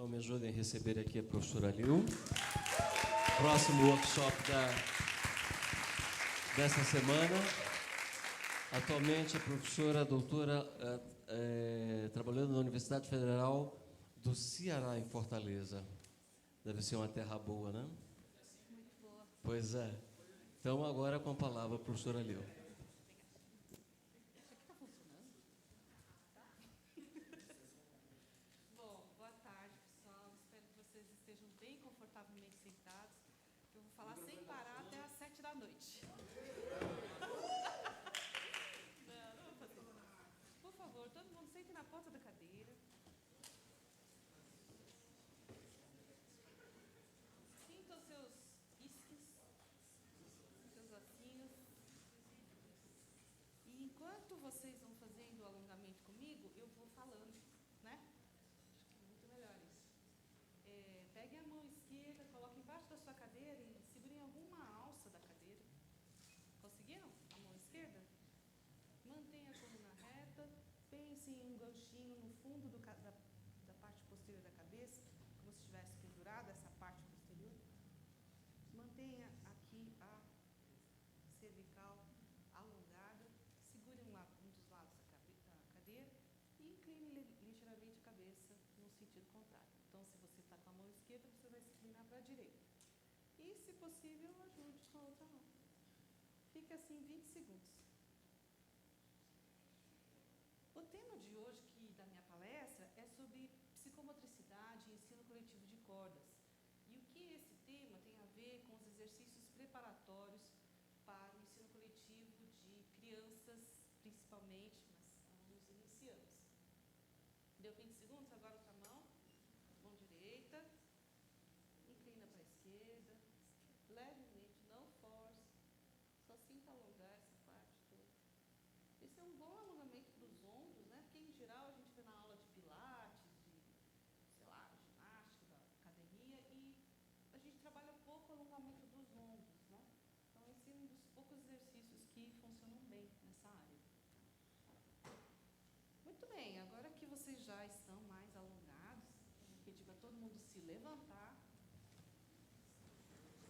Então me ajudem a receber aqui a professora Liu. Próximo workshop dessa semana. Atualmente a professora doutora trabalhando na Universidade Federal do Ceará, em Fortaleza. Deve ser uma terra boa, né? Muito boa. Pois é. Então agora com a palavra a professora Liu. Isso aqui está funcionando? Tá? Bom, boa tarde, pessoal. Espero que vocês estejam bem confortavelmente sentados. Eu vou falar sem parar até às 7 da noite. Não vou fazer isso. Por favor, todo mundo sente na ponta da cadeira. Sinta os seus isquios, seus ossinhos. E enquanto vocês vão fazendo o alongamento comigo, eu vou falando, né? Acho que é muito melhor isso. Peguem a mão esquerda, coloquem embaixo da sua cadeira e segurem alguma alça da cadeira. Conseguiram? A mão esquerda? Mantenha a coluna reta. Pensem em um ganchinho no fundo da parte posterior da cabeça, como se estivesse pendurado essa parte posterior. Mantenha aqui a cervical alongada. Segure um dos lados da cadeira e incline ligeiramente a cabeça no sentido contrário. Então, se você está com a mão esquerda, você vai se inclinar para a direita. E, se possível, ajude com a outra mão. Fique assim 20 segundos. O tema de hoje da minha palestra é sobre psicomotricidade e ensino coletivo de cordas. E o que esse tema tem a ver com os exercícios preparatórios para o ensino coletivo de crianças, principalmente, mas alunos iniciantes. Deu 20 segundos? Agora outra mão. Mão direita. Inclina para a esquerda. Levemente, não force. Só sinta alongar essa parte toda. Esse é um bom alongamento para os ombros, né? Porque, em geral, a gente vê na aula de pilates, ginástica, da academia, e a gente trabalha pouco o alongamento dos ombros, né? Então, esse é um dos poucos exercícios que funcionam bem nessa área. Muito bem, agora que vocês já estão mais alongados, eu vou pedir para todo mundo se levantar,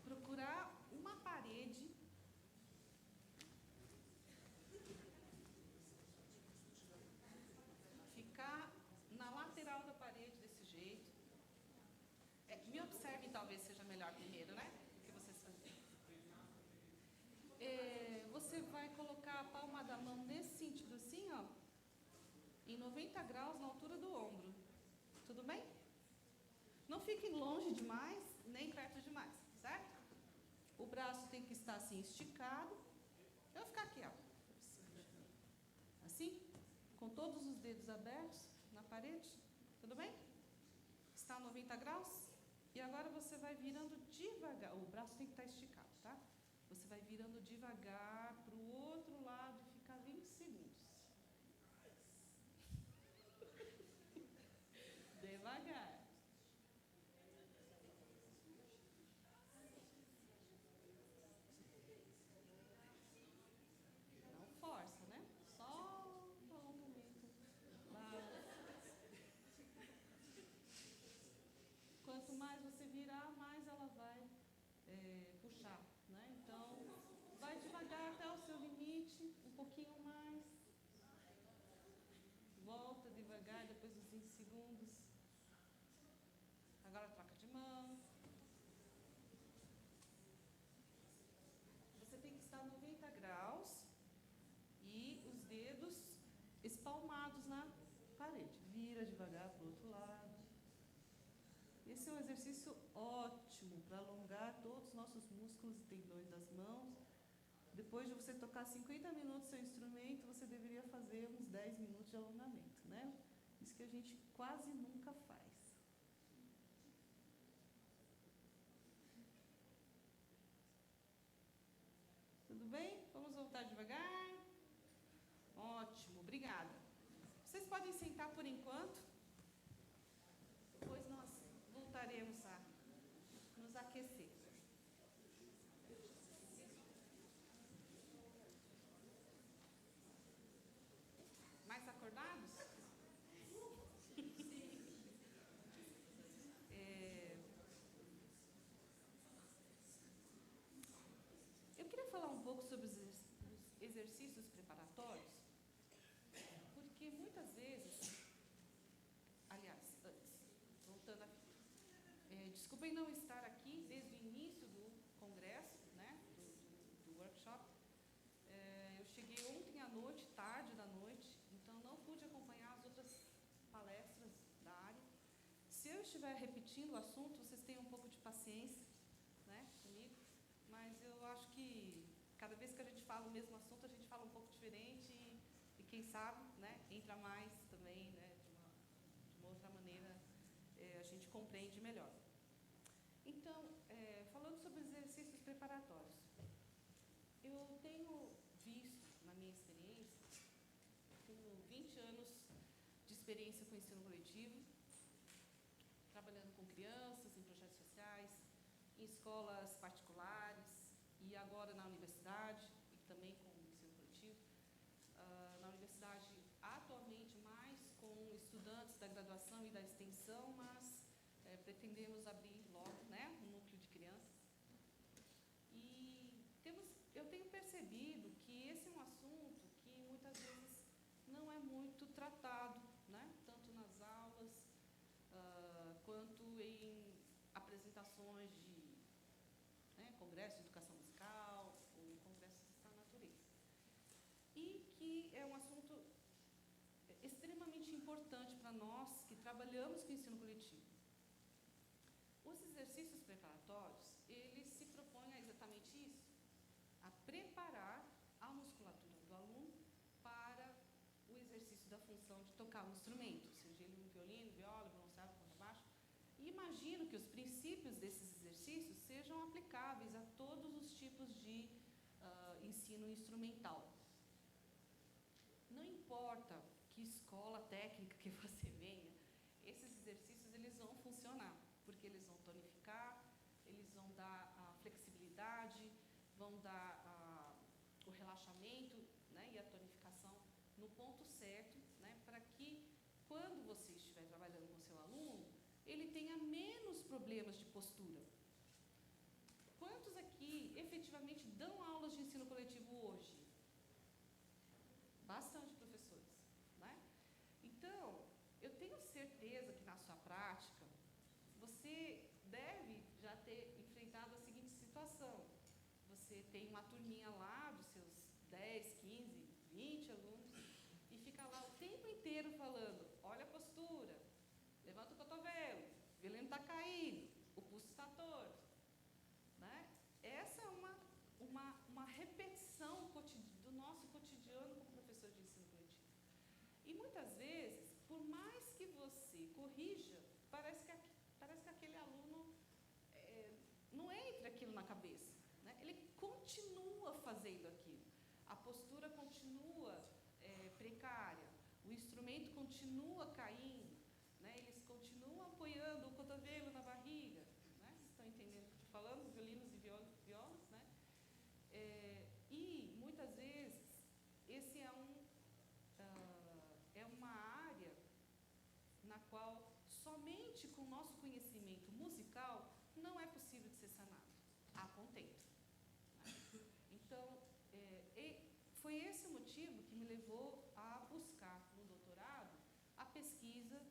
procurar uma parede ficar na lateral da parede desse jeito. Me observem, talvez seja melhor primeiro, né? O que vocês fazem. Você vai colocar a palma da mão nesse sentido assim, ó, em 90 graus na altura do ombro. Tudo bem? Não fiquem longe demais, nem perto demais, certo? O braço tem que estar assim esticado. Eu vou ficar aqui, ó. Assim, com todos os dedos abertos na parede. Tudo bem? Está a 90 graus? E agora você vai virando devagar. O braço tem que estar esticado, tá? Você vai virando devagar para o outro lado e ficar 20 segundos. Devagar. Não força, né? Só o alongamento. Quanto mais você virar, mais ela vai puxar, né? Então, vai devagar até o seu limite, um pouquinho mais. Volta devagar, depois dos 20 segundos. Agora troca de mão. Você tem que estar 90 graus e os dedos espalmados na parede. Vira devagar para o outro lado. Esse é um exercício ótimo para alongar todos os nossos músculos e tendões das mãos. Depois de você tocar 50 minutos seu instrumento, você deveria fazer uns 10 minutos de alongamento, né? Isso que a gente quase nunca faz. Tudo bem? Vamos voltar devagar? Ótimo, obrigada. Vocês podem sentar por enquanto. Depois nós voltaremos a nos aquecer. Mais acordados? exercícios preparatórios, porque muitas vezes, aliás, antes, voltando aqui, desculpem não estar aqui desde o início do congresso, né, do workshop. Eu cheguei ontem à noite, tarde da noite, então não pude acompanhar as outras palestras da área. Se eu estiver repetindo o assunto, vocês tenham um pouco de paciência, né, comigo, mas eu acho que cada vez que a gente fala o mesmo assunto, a gente fala um pouco diferente e quem sabe, né, entra mais também, né, de uma outra maneira, a gente compreende melhor. Então, falando sobre os exercícios preparatórios, eu tenho visto, na minha experiência, tenho 20 anos de experiência com ensino coletivo, trabalhando com crianças, em projetos sociais, em escolas particulares e agora na universidade, e também com ensino coletivo. Na universidade, atualmente, mais com estudantes da graduação e da extensão, mas pretendemos abrir logo, né, um núcleo de crianças. E eu tenho percebido que esse é um assunto que muitas vezes não é muito tratado, né, tanto nas aulas, quanto em apresentações de, né, congresso de educação musical ou congressos dessa natureza. E que é um assunto extremamente importante para nós que trabalhamos com ensino coletivo. Os exercícios preparatórios, eles se propõem a exatamente isso, a preparar a musculatura do aluno para o exercício da função de tocar um instrumento, seja ele um violino, viola, violoncelo, contrabaixo. E imagino que os princípios desses exercícios sejam aplicáveis a todos os tipos de ensino instrumental. Não importa que escola técnica que você venha, esses exercícios eles vão funcionar, porque eles vão tonificar, eles vão dar a flexibilidade, vão dar o relaxamento, né, e a tonificação no ponto certo, né, para que, quando você estiver trabalhando com o seu aluno, ele tenha menos problemas de postura. Quantos aqui efetivamente dão aulas de ensino coletivo hoje? Bastante professores, né? Então, eu tenho certeza que na sua prática, você deve já ter enfrentado a seguinte situação. Você tem uma turminha lá dos seus 10, 15, 20 alunos e fica lá o tempo inteiro falando, olha a postura, levanta o cotovelo, o violino está caído, o pulso está torto. Né? Essa é uma repetição do nosso cotidiano como professor de ensino coletivo. E muitas vezes, por mais que você corrija, parece que aquele aluno não entra aquilo na cabeça. Né? Ele continua fazendo aquilo. A postura continua precária, o instrumento continua caindo, né? Eles continuam apoiando o cotovelo na barriga. Né? Vocês estão entendendo o que eu estou falando? Violinos e violas, né? E, muitas vezes, esse é uma área na qual somente com o nosso conhecimento musical não é possível de ser sanado, a contento. Né? Então, foi esse o motivo que me levou a buscar no doutorado a pesquisa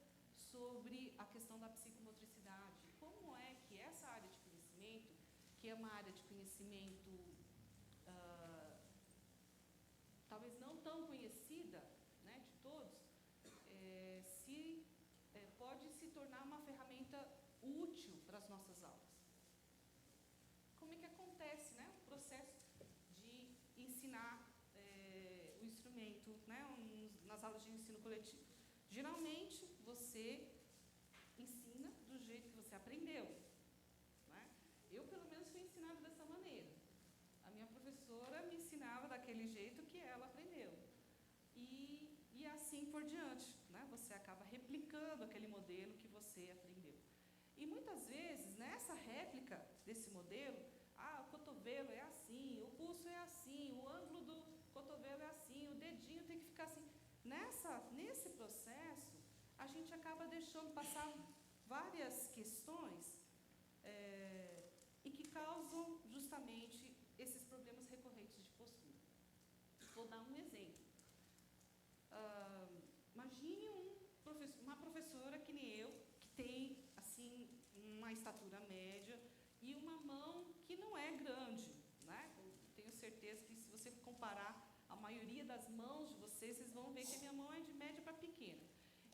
sobre a questão da psicomotricidade. Como é que essa área de conhecimento, que é uma área de conhecimento talvez não tão conhecida, né, de todos, pode se tornar uma ferramenta útil para as nossas aulas. Como é que acontece, né, o processo de ensinar o instrumento, né, nas aulas de ensino coletivo? Geralmente, você ensina do jeito que você aprendeu. Né? Eu, pelo menos, fui ensinada dessa maneira. A minha professora me ensinava daquele jeito que ela aprendeu. E assim por diante. Né? Você acaba replicando aquele modelo que você aprendeu. E muitas vezes, nessa réplica desse modelo, o cotovelo é assim, o pulso é assim, o ângulo do cotovelo é assim, o dedinho tem que ficar assim. Nesse processo, a gente acaba deixando passar várias questões e que causam justamente esses problemas recorrentes de postura. Vou dar um exemplo. Imagine uma professora que nem eu, que tem assim uma estatura média e uma mão que não é grande, né? Eu tenho certeza que se você comparar a maioria das mãos de vocês vão ver que a minha mão é de média para pequena.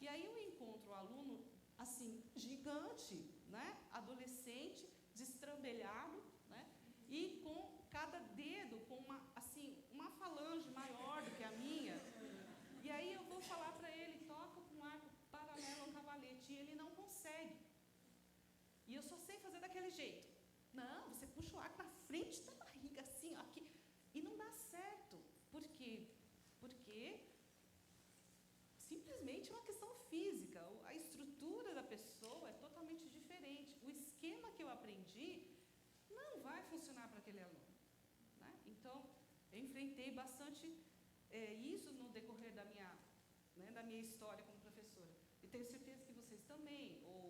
E aí eu encontro um aluno assim gigante, né? Adolescente, destrambelhado, né? E com cada dedo com uma falange maior do que a minha. E aí eu vou falar para ele, toca com um arco paralelo ao cavalete, e ele não consegue. E eu só sei fazer daquele jeito. Não, você puxa o arco na frente da barriga, assim, ó, aqui, e não dá certo. Por quê? Porque simplesmente é uma questão física. A estrutura da pessoa é totalmente diferente. O esquema que eu aprendi não vai funcionar para aquele aluno, né? Então, eu enfrentei bastante isso no decorrer da minha história como professora. E tenho certeza que vocês também. Ou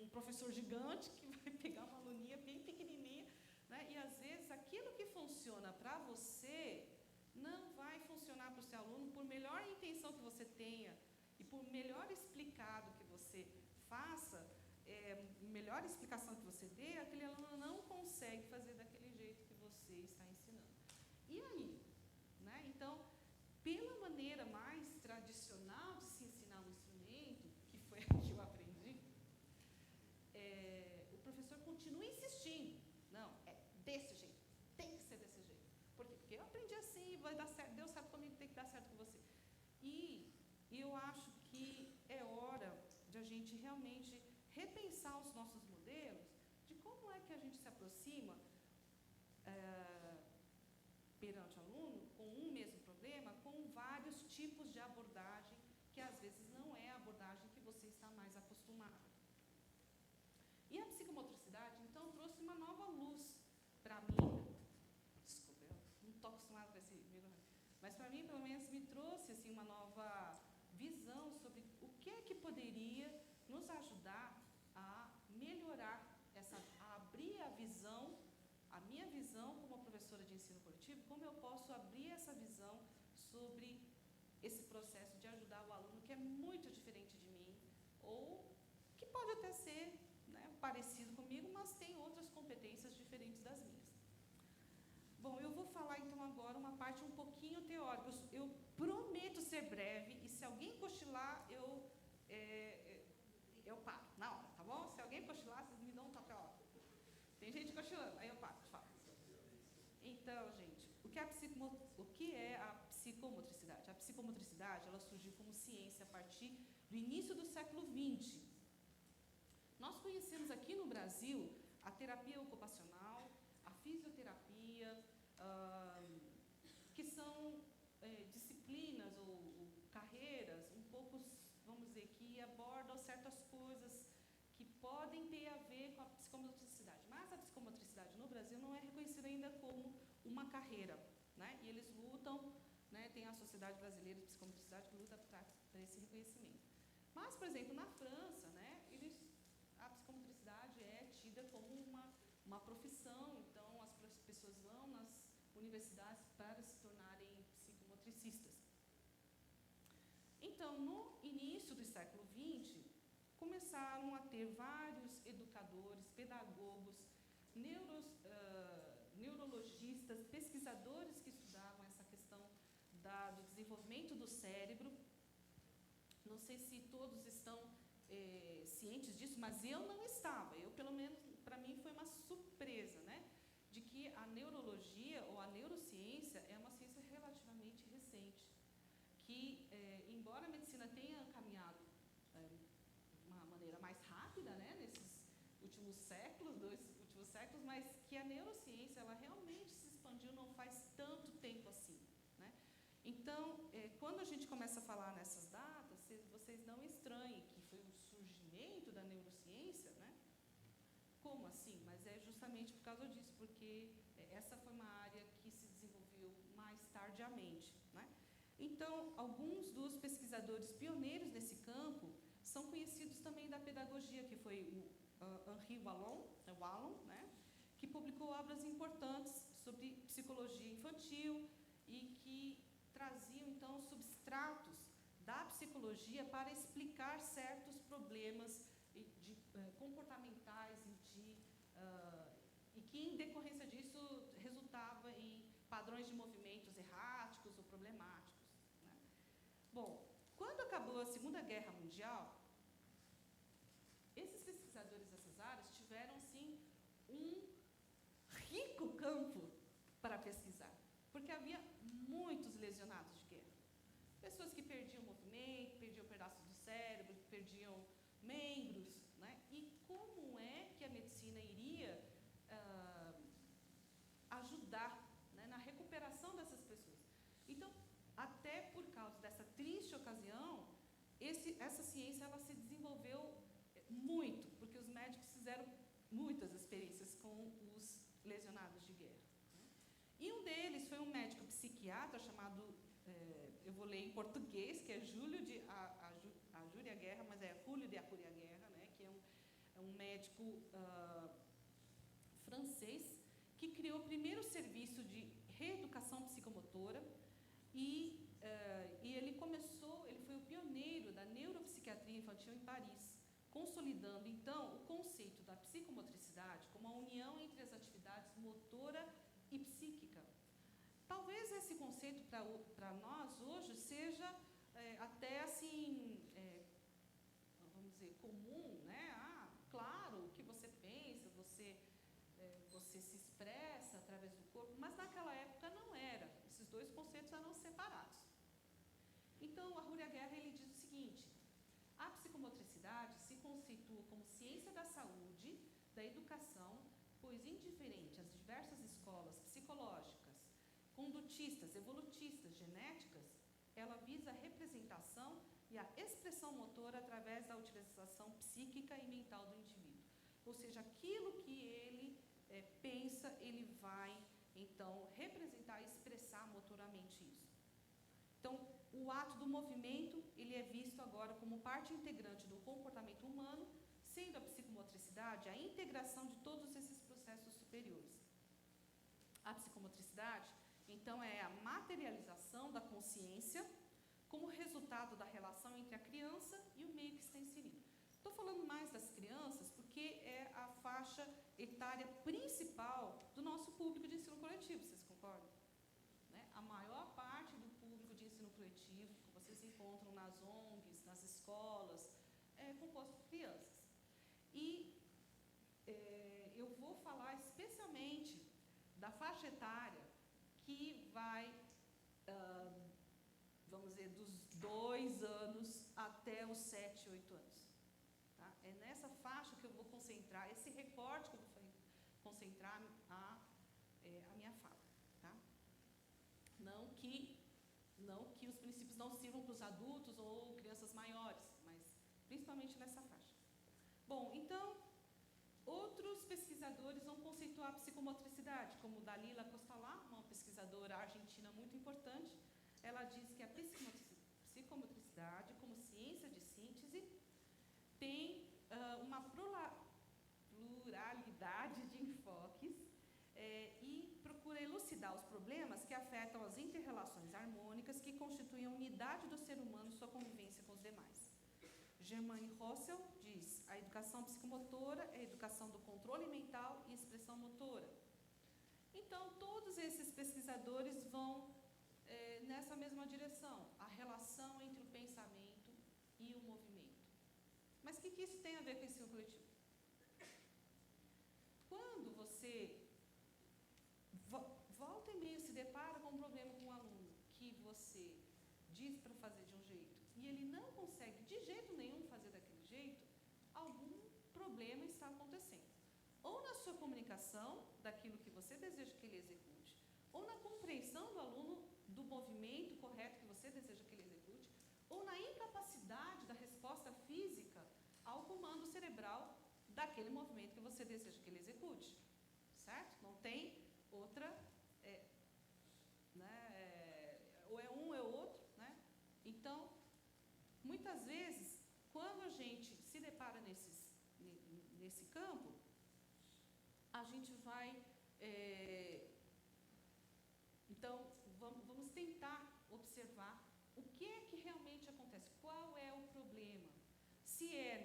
um professor gigante que vai pegar uma aluninha bem pequenininha, né? E às vezes aquilo que funciona para você não vai funcionar para o seu aluno, por melhor intenção que você tenha e por melhor explicado que você faça, melhor explicação que você dê, aquele aluno não consegue fazer daquele jeito que você está ensinando. E aí? Né? Então, pela maneira mais tradicional de se ensinar um instrumento, que foi a que eu aprendi, o professor continua insistindo. Não, é desse jeito, tem que ser desse jeito. Por quê? Porque eu aprendi assim, vai dar certo, deu certo comigo, tem que dar certo com você. E eu acho que é hora de a gente realmente repensar os nossos modelos, de como é que a gente se aproxima perante o aluno com um mesmo problema, com vários tipos de abordagem, que às vezes não é a abordagem que você está mais acostumado. E a psicomotricidade, então, trouxe uma nova luz para mim. Desculpa, eu não estou acostumada com esse microfone. Mas para mim, pelo menos, me trouxe assim, uma nova visão sobre o que é que poderia nos ajudar a melhorar, a abrir a visão, a minha visão como professora de ensino coletivo, como eu posso abrir essa visão sobre esse processo de ajudar o aluno que é muito diferente de mim, ou que pode até ser, né, parecido comigo, mas tem outras competências diferentes das minhas. Bom, eu vou falar então agora uma parte um pouquinho teórica. Eu prometo ser breve, e se alguém cochilar, eu paro na hora, tá bom? Se alguém cochilar, vocês me dão um toque, ó. Tem gente cochilando, aí eu paro, falo. Então, gente, o que é a psicomotricidade? A psicomotricidade, ela surgiu como ciência a partir do início do século XX. Nós conhecemos aqui no Brasil a terapia ocupacional, a fisioterapia, que são disciplinas ou carreiras um pouco, vamos dizer, que abordam certas coisas que podem ter a ver com a psicomotricidade. Mas a psicomotricidade no Brasil não é reconhecida ainda como uma carreira, né? E eles lutam, né? Tem a Sociedade Brasileira de Psicomotricidade que luta para esse reconhecimento. Mas, por exemplo, na França, né, a psicomotricidade é tida como uma profissão, então as pessoas vão nas universidades para se tornarem psicomotricistas. Então, no início do século XX, começaram a ter vários educadores, pedagogos, neurologistas, pesquisadores que estudavam essa questão do desenvolvimento do cérebro. Não sei se todos estão cientes disso, mas eu não estava. Eu, pelo menos, para mim foi uma surpresa, né? De que a neurologia ou a neurociência é uma ciência relativamente recente, que, embora a medicina tenha caminhado de uma maneira mais rápida, né, nesses últimos séculos, mas que a neurociência ela realmente se expandiu não faz tanto tempo assim, né? Então, quando a gente começa a falar nessas datas, vocês não estranhem que foi o surgimento da neurociência, né? Como assim? Mas é justamente por causa disso, porque essa foi uma área que se desenvolveu mais tardiamente, né? Então, alguns dos pesquisadores pioneiros nesse campo são conhecidos também da pedagogia, que foi o Henri Wallon, né? Que publicou obras importantes sobre psicologia infantil e que traziam, então, substratos da psicologia para explicar certos problemas comportamentais e que, em decorrência disso, resultava em padrões de movimentos erráticos ou problemáticos, né? Bom, quando acabou a Segunda Guerra Mundial, esses pesquisadores dessas áreas tiveram, sim, um rico campo para pesquisar, porque havia muitos lesionados de guerra. Pessoas que perdiam movimento, perdiam pedaços do cérebro, perdiam membros, né? E como é que a medicina iria ajudar, né, na recuperação dessas pessoas? Então, até por causa dessa triste ocasião, essa ciência ela se desenvolveu muito, porque os médicos fizeram muitas experiências com os lesionados de guerra, né? E um deles foi um médico psiquiatra chamado, eu vou ler em português, que é Júlio de Ajúria Guerra, mas é Júlio de Ajúria Guerra, né, que é um médico francês, que criou o primeiro serviço de reeducação psicomotora e ele foi o pioneiro da neuropsiquiatria infantil em Paris, consolidando, então, o conceito da psicomotricidade como a união entre as atividades motora e psíquica. Talvez esse conceito para nós hoje seja até assim, vamos dizer, comum, né? Claro, o que você pensa, você se expressa através do corpo, mas naquela época não era. Esses dois conceitos eram separados. Então, a Ajúria Guerra ele diz o seguinte: a psicomotricidade se conceitua como ciência da saúde, da educação, pois indiferente às diversas escolas psicológicas, condutistas, evolutistas, genéticas, ela visa a representação e a expressão motora através da utilização psíquica e mental do indivíduo. Ou seja, aquilo que ele pensa, ele vai, então, representar e expressar motoramente isso. Então, o ato do movimento, ele é visto agora como parte integrante do comportamento humano, sendo a psicomotricidade a integração de todos esses processos superiores. A psicomotricidade, então, é a materialização da consciência como resultado da relação entre a criança e o meio que está inserido. Estou falando mais das crianças porque é a faixa etária principal do nosso público de ensino coletivo, vocês concordam? Né? A maior parte do público de ensino coletivo que vocês encontram nas ONGs, nas escolas, é composto por crianças. E eu vou falar especialmente da faixa etária que vai, vamos dizer, dos 2 anos até os 7, 8 anos. Tá? É nessa faixa que eu vou concentrar, esse recorte que eu vou concentrar a minha fala. Tá? Não que os princípios não sirvam para os adultos ou crianças maiores, mas principalmente nessa faixa. Bom, então, outros pesquisadores vão conceituar a psicomotricidade, como Dalila Costalá, uma pesquisadora argentina muito importante. Ela diz que a psicomotricidade, como ciência de síntese, tem uma pluralidade de enfoques e procura elucidar os problemas que afetam as inter-relações harmônicas que constituem a unidade do ser humano e sua convivência com os demais. Germaine Rossel diz: a educação psicomotora é a educação do controle mental e expressão motora. Então, todos esses pesquisadores vão nessa mesma direção, a relação entre o pensamento e o movimento. Mas o que isso tem a ver com o ensino coletivo? Quando você volta e meia se depara com um problema com um aluno que você diz para fazer de um jeito e ele não consegue de jeito nenhum fazer daquele jeito, algum problema está acontecendo. Ou na sua comunicação, daquilo que você deseja que ele execute, ou na compreensão do aluno do movimento correto que você deseja que ele execute, ou na incapacidade da resposta física ao comando cerebral daquele movimento que você deseja que ele execute. Certo? Não tem outra, ou é um ou é outro, né? Então, muitas vezes, quando a gente se depara nesse campo, a gente vai, então, vamos tentar observar se é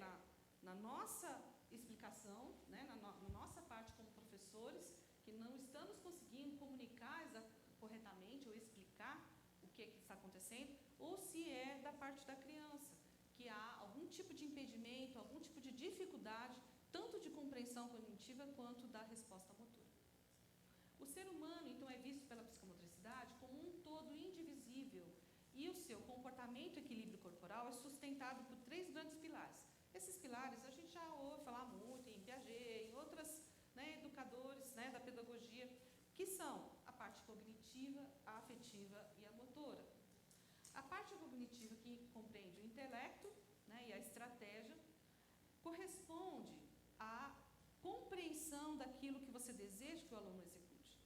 na nossa explicação, né, na nossa parte como professores, que não estamos conseguindo comunicar corretamente ou explicar o que está acontecendo, ou se é da parte da criança, que há algum tipo de impedimento, algum tipo de dificuldade, tanto de compreensão cognitiva quanto da resposta motora. O ser humano, então, é visto pela psicomotricidade como um todo indivisível, e o seu comportamento e equilíbrio corporal é sustentado por 3 grandes pilares. Esses pilares a gente já ouve falar muito em Piaget, em outros, né, educadores, né, da pedagogia, que são a parte cognitiva, a afetiva e a motora. A parte cognitiva, que compreende o intelecto, né, e a estratégia, corresponde à compreensão daquilo que você deseja que o aluno execute.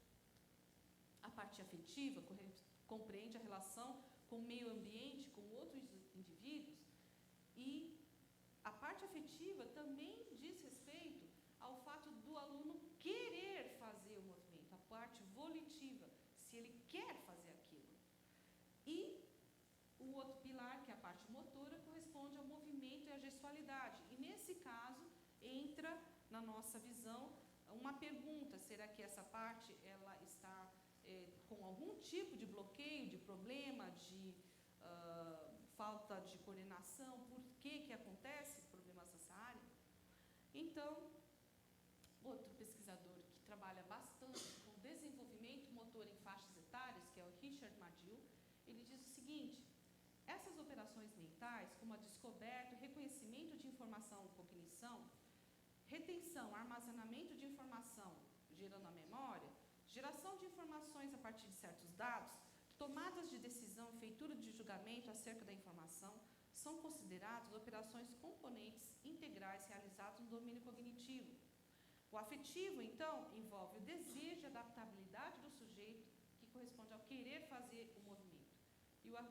A parte afetiva compreende a relação com o meio ambiente, com outros indivíduos, e a parte afetiva também diz respeito ao fato do aluno querer fazer o movimento, a parte volitiva, se ele quer fazer aquilo. E o outro pilar, que é a parte motora, corresponde ao movimento e à gestualidade. E nesse caso, entra na nossa visão uma pergunta: será que essa parte ela está com algum tipo de bloqueio, de problema, de falta de coordenação? Por que acontece problemas nessa área? Então, outro pesquisador que trabalha bastante com desenvolvimento motor em faixas etárias, que é o Richard Madill, ele diz o seguinte: essas operações mentais, como a descoberta e reconhecimento de informação ou cognição, retenção, armazenamento de informação, gerando a memória, geração de informações a partir de certos dados, tomadas de decisão e feitura de julgamento acerca da informação, são consideradas operações componentes integrais realizadas no domínio cognitivo. O afetivo, então, envolve o desejo e adaptabilidade do sujeito, que corresponde ao querer fazer o movimento.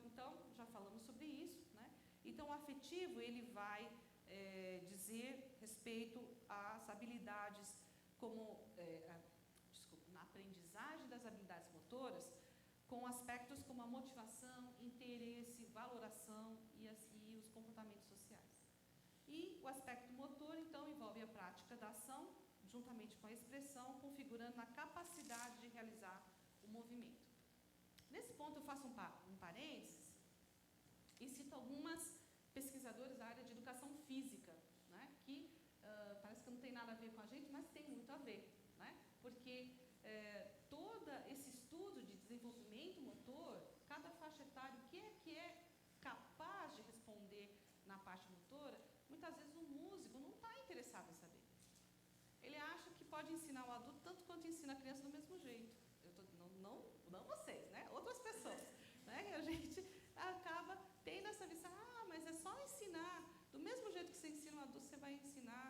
Então, já falamos sobre isso, né? Então, o afetivo, ele vai dizer respeito às habilidades como, na aprendizagem das habilidades motoras, com aspectos como a motivação, interesse, valoração e os comportamentos sociais. E o aspecto motor, então, envolve a prática da ação, juntamente com a expressão, configurando a capacidade de realizar o movimento. Nesse ponto, eu faço um parênteses e cito algumas pesquisadoras da área de educação física, né, que parece que não tem nada a ver com a gente, mas tem muito a ver, né, porque todo esse estudo de desenvolvimento motor, cada faixa etária, o que é capaz de responder na parte motora, muitas vezes o músico não está interessado em saber. Ele acha que pode ensinar o adulto tanto quanto ensina a criança do mesmo jeito. Não vocês, né? Outras pessoas. Né? E a gente acaba tendo essa visão: mas é só ensinar. Do mesmo jeito que você ensina o adulto, você vai ensinar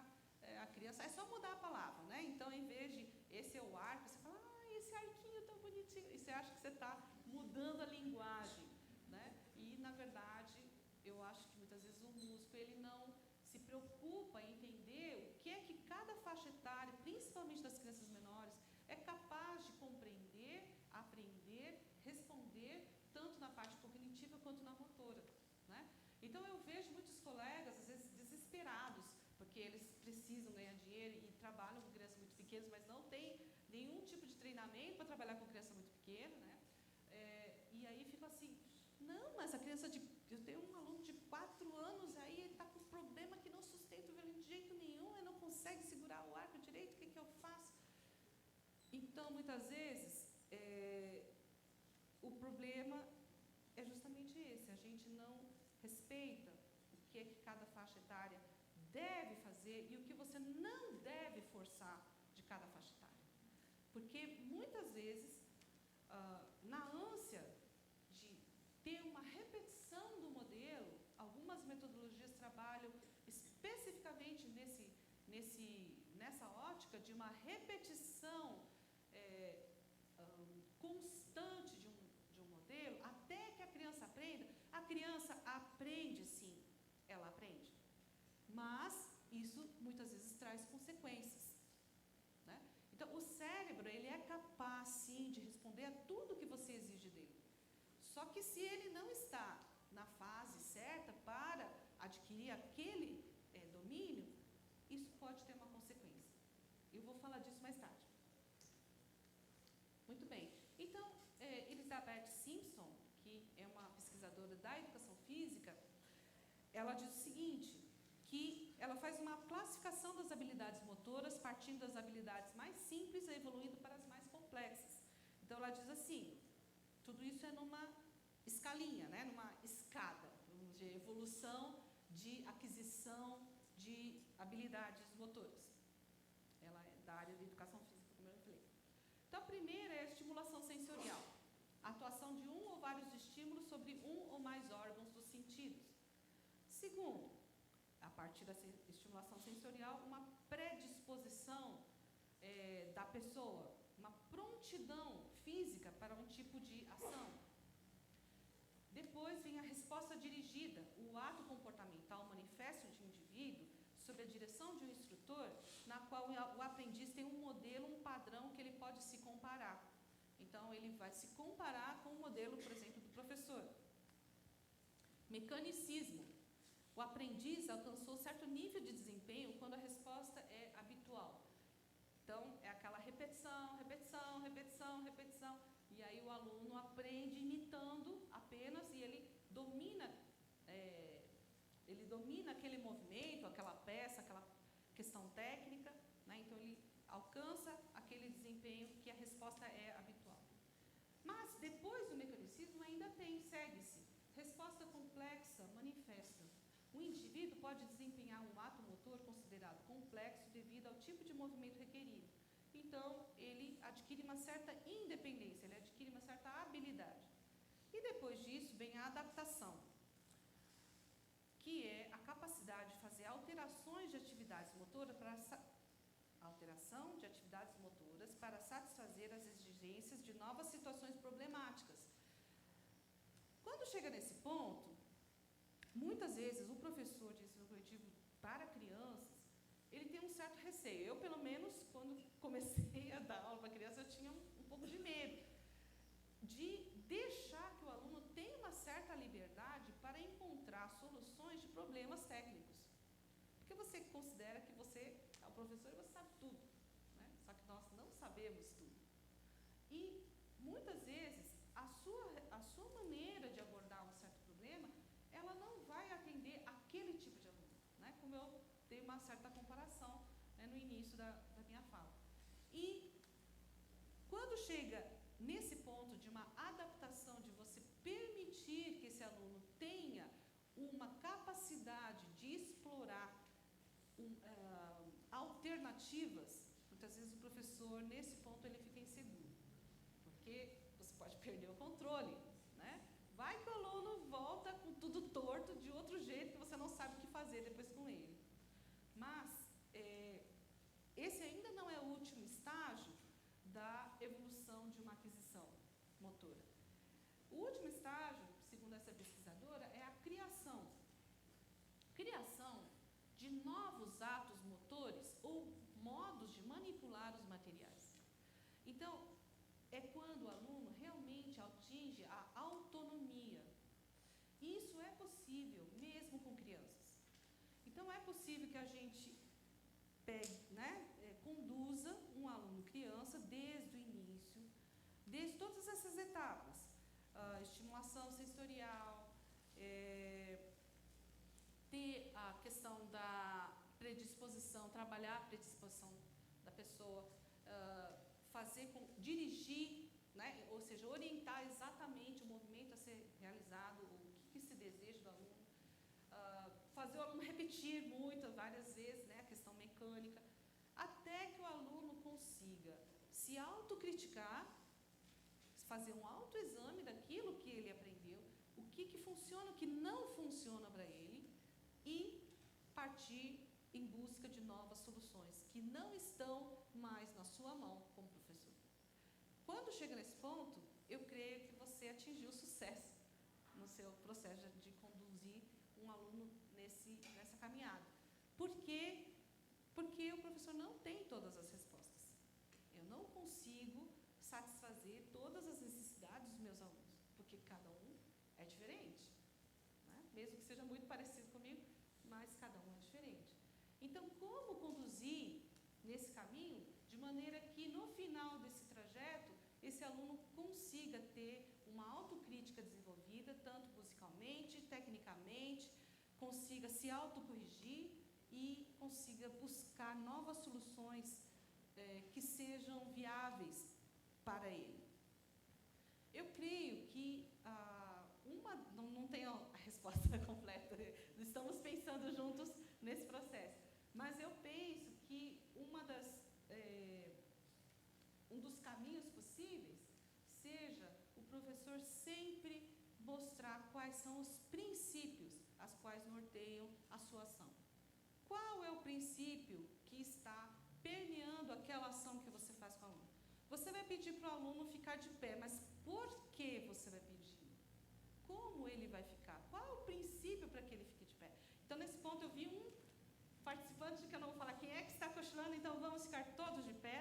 a criança. É só mudar a palavra, né? Então, em vez de esse é o arco, você fala: esse arquinho tão bonitinho. E você acha que você está mudando a linguagem, né? E, na verdade, eu acho que muitas vezes o músico, ele não se preocupa em entender o que é que cada faixa etária, principalmente das crianças menores, é capaz de compreender, aprender, responder, tanto na parte cognitiva quanto na motora, né? Então, eu vejo muitos colegas, às vezes, desesperados, porque eles precisam ganhar dinheiro e trabalham com crianças muito pequenas, mas não tem nenhum tipo de treinamento para trabalhar com criança muito pequena, né? E aí fica assim: não, mas a criança eu tenho um aluno de 4 anos, aí ele está com um problema que não sustenta o violino de jeito nenhum, ele não consegue segurar o arco direito, o que eu faço? Então, muitas vezes, o problema é justamente esse: a gente não respeita o que é que cada faixa etária deve fazer e o que você não deve forçar de cada faixa etária. Porque, muitas vezes, na ânsia de ter uma repetição do modelo, algumas metodologias trabalham especificamente nessa ótica de uma repetição constante de um modelo, até que a criança aprenda. A criança aprende, sim, ela aprende, mas isso muitas vezes traz consequências, né? Então, o cérebro, ele é capaz, sim, de responder a tudo que você exige dele. Só que se ele não está na fase certa para adquirir pode ter uma consequência. Eu vou falar disso mais tarde. Muito bem. Então, Elizabeth Simpson, que é uma pesquisadora da educação física, ela diz o seguinte, que ela faz uma classificação das habilidades motoras partindo das habilidades mais simples e evoluindo para as mais complexas. Então, ela diz assim, tudo isso é numa escalinha, né? Numa escada de evolução, de aquisição de habilidades motoras. Ela é da área de educação física, como eu falei. Então, a primeira é a estimulação sensorial. A atuação de um ou vários estímulos sobre um ou mais órgãos dos sentidos. Segundo, a partir dessa estimulação sensorial, uma predisposição da pessoa, uma prontidão física para um tipo de ação. Depois vem a resposta dirigida, o ato comportamental manifesto de um indivíduo sob a direção de um instrutor, na qual o aprendiz tem um modelo, um padrão que ele pode se comparar. Então, ele vai se comparar com o modelo, por exemplo, do professor. Mecanicismo. O aprendiz alcançou certo nível de desempenho quando a resposta é habitual. Então, é aquela repetição, repetição, repetição, repetição. E aí o aluno aprende imitando apenas e ele domina aquele movimento, aquela peça, aquela questão técnica, né? Então, ele alcança aquele desempenho que a resposta é habitual. Mas, depois do mecanicismo, ainda segue-se. Resposta complexa, manifesta. O indivíduo pode desempenhar um ato motor considerado complexo devido ao tipo de movimento requerido. Então, ele adquire uma certa independência, ele adquire uma certa habilidade. E depois disso, vem a adaptação, que é a capacidade de fazer alterações de atividades motoras para satisfazer as exigências de novas situações problemáticas. Quando chega nesse ponto, muitas vezes o professor de ensino coletivo para crianças, ele tem um certo receio. Eu, pelo menos, quando comecei a dar aula para criança, eu tinha um pouco de medo de deixar que o aluno tenha uma certa liberdade para encontrar soluções de problemas técnicos. Porque você considera que você é o professor e você sabe tudo, né? Só que nós não sabemos tudo. E, muitas vezes, a sua maneira de abordar um certo problema, ela não vai atender aquele tipo de aluno, né? Como eu dei uma certa comparação, né, no início da minha fala. E, quando chega nesse ponto de uma adaptação, de você permitir que esse aluno tenha uma capacidade de explorar alternativas, muitas vezes o professor, nesse ponto, ele fica inseguro, porque você pode perder o controle, né? Vai que o aluno volta com tudo torto, de outro jeito, que você não sabe o que fazer depois com ele. Mas, esse ainda não é o último estágio da evolução de uma aquisição motora. O último estágio, segundo essa pesquisadora, é a criação. Criação de novos atos motores ou modos de manipular os materiais. Então, é quando o aluno realmente atinge a autonomia. Isso é possível, mesmo com crianças. Então, é possível que a gente conduza um aluno criança desde o início, desde todas essas etapas, estimulação sensorial, ter a questão da predisposição, trabalhar a predisposição da pessoa, dirigir, né, ou seja, orientar exatamente o movimento a ser realizado, o que se deseja do aluno, fazer o aluno repetir várias vezes, né, a questão mecânica, até que o aluno consiga se autocriticar, fazer um autoexame daquilo que ele aprendeu, o que funciona, o que não funciona para ele, e partir em busca de novas soluções, que não estão mais na sua mão como professor. Quando chega nesse ponto, eu creio que você atingiu sucesso no seu processo de conduzir um aluno nessa caminhada. Por quê? Porque o professor não tem todas as respostas. Eu não consigo satisfazer todas as necessidades dos meus alunos, porque cada um é diferente, né? Mesmo que seja muito parecido comigo, mas cada um é diferente. Então, como conduzir consiga ter uma autocrítica desenvolvida, tanto musicalmente, tecnicamente, consiga se autocorrigir e consiga buscar novas soluções que sejam viáveis para ele. Eu creio que não tenho a resposta completa, estamos pensando juntos nesse processo, mas eu penso que um dos caminhos possíveis seja o professor sempre mostrar quais são os princípios as quais norteiam a sua ação. Qual é o princípio que está permeando aquela ação que você faz com o aluno? Você vai pedir para o aluno ficar de pé, mas por que você vai pedir? Como ele vai ficar? Qual é o princípio para que ele fique de pé? Então, nesse ponto, eu vi um participante que eu não vou falar quem é que está cochilando, então vamos ficar todos de pé.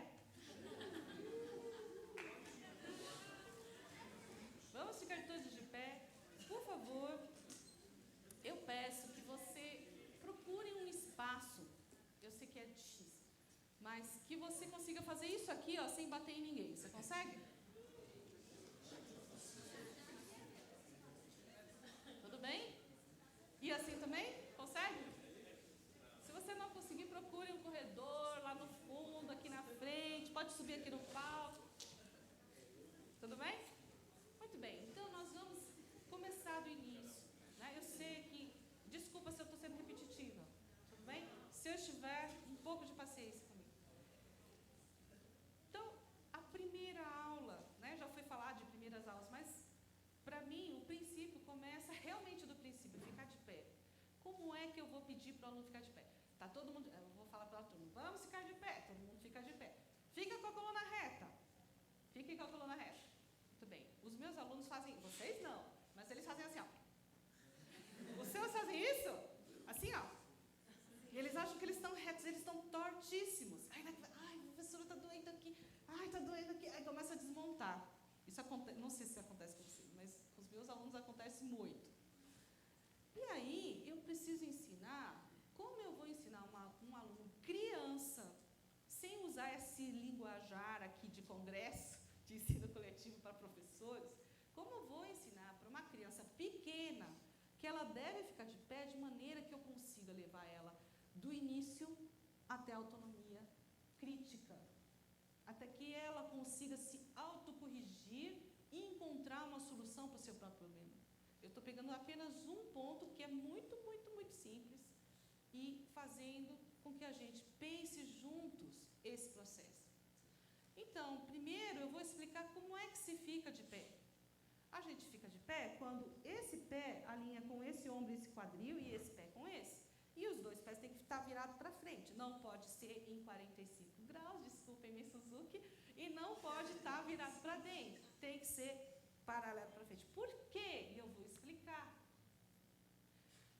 Vamos ficar todos de pé. Por favor, eu peço que você procure um espaço, eu sei que é difícil, mas que você consiga fazer isso aqui, ó, sem bater em ninguém. Você consegue? Tudo bem? E assim também? Consegue? Se você não conseguir, procure um corredor lá no fundo, aqui na frente, pode subir aqui no palco. Tudo bem? Muito bem, então nós vamos começar do início, né? Eu sei que, desculpa se eu estou sendo repetitiva, tudo bem? Se eu estiver, um pouco de paciência comigo. Então, a primeira aula, né, já foi falar de primeiras aulas, mas para mim o princípio começa realmente do princípio, ficar de pé. Como é que eu vou pedir para o aluno ficar de pé? Tá todo mundo, eu vou falar para o aluno, vamos ficar de pé, todo mundo fica de pé. Fica com a coluna reta. Fiquem com a coluna reta. Muito bem. Os meus alunos fazem, vocês não, mas eles fazem assim, ó. Os seus fazem isso? Assim, ó. E eles acham que eles estão retos, eles estão tortíssimos. Ai, professora, está doendo aqui. Ai, está doendo aqui. Aí começa a desmontar. Isso acontece, não sei se acontece com vocês, mas com os meus alunos acontece muito. E aí, eu preciso ensinar, como eu vou ensinar um aluno criança, sem usar esse linguajar aqui de congresso, de ensino coletivo para professores, como eu vou ensinar para uma criança pequena que ela deve ficar de pé de maneira que eu consiga levar ela do início até a autonomia crítica, até que ela consiga se autocorrigir e encontrar uma solução para o seu próprio problema. Eu estou pegando apenas um ponto que é muito, muito, muito simples e fazendo com que a gente pense juntos esse processo. Então, primeiro eu vou explicar como é que se fica de pé. A gente fica de pé quando esse pé alinha com esse ombro, esse quadril e esse pé com esse. E os dois pés têm que estar virados para frente. Não pode ser em 45 graus, desculpem, Miss Suzuki, e não pode estar virado para dentro. Tem que ser paralelo para frente. Por quê? Eu vou explicar.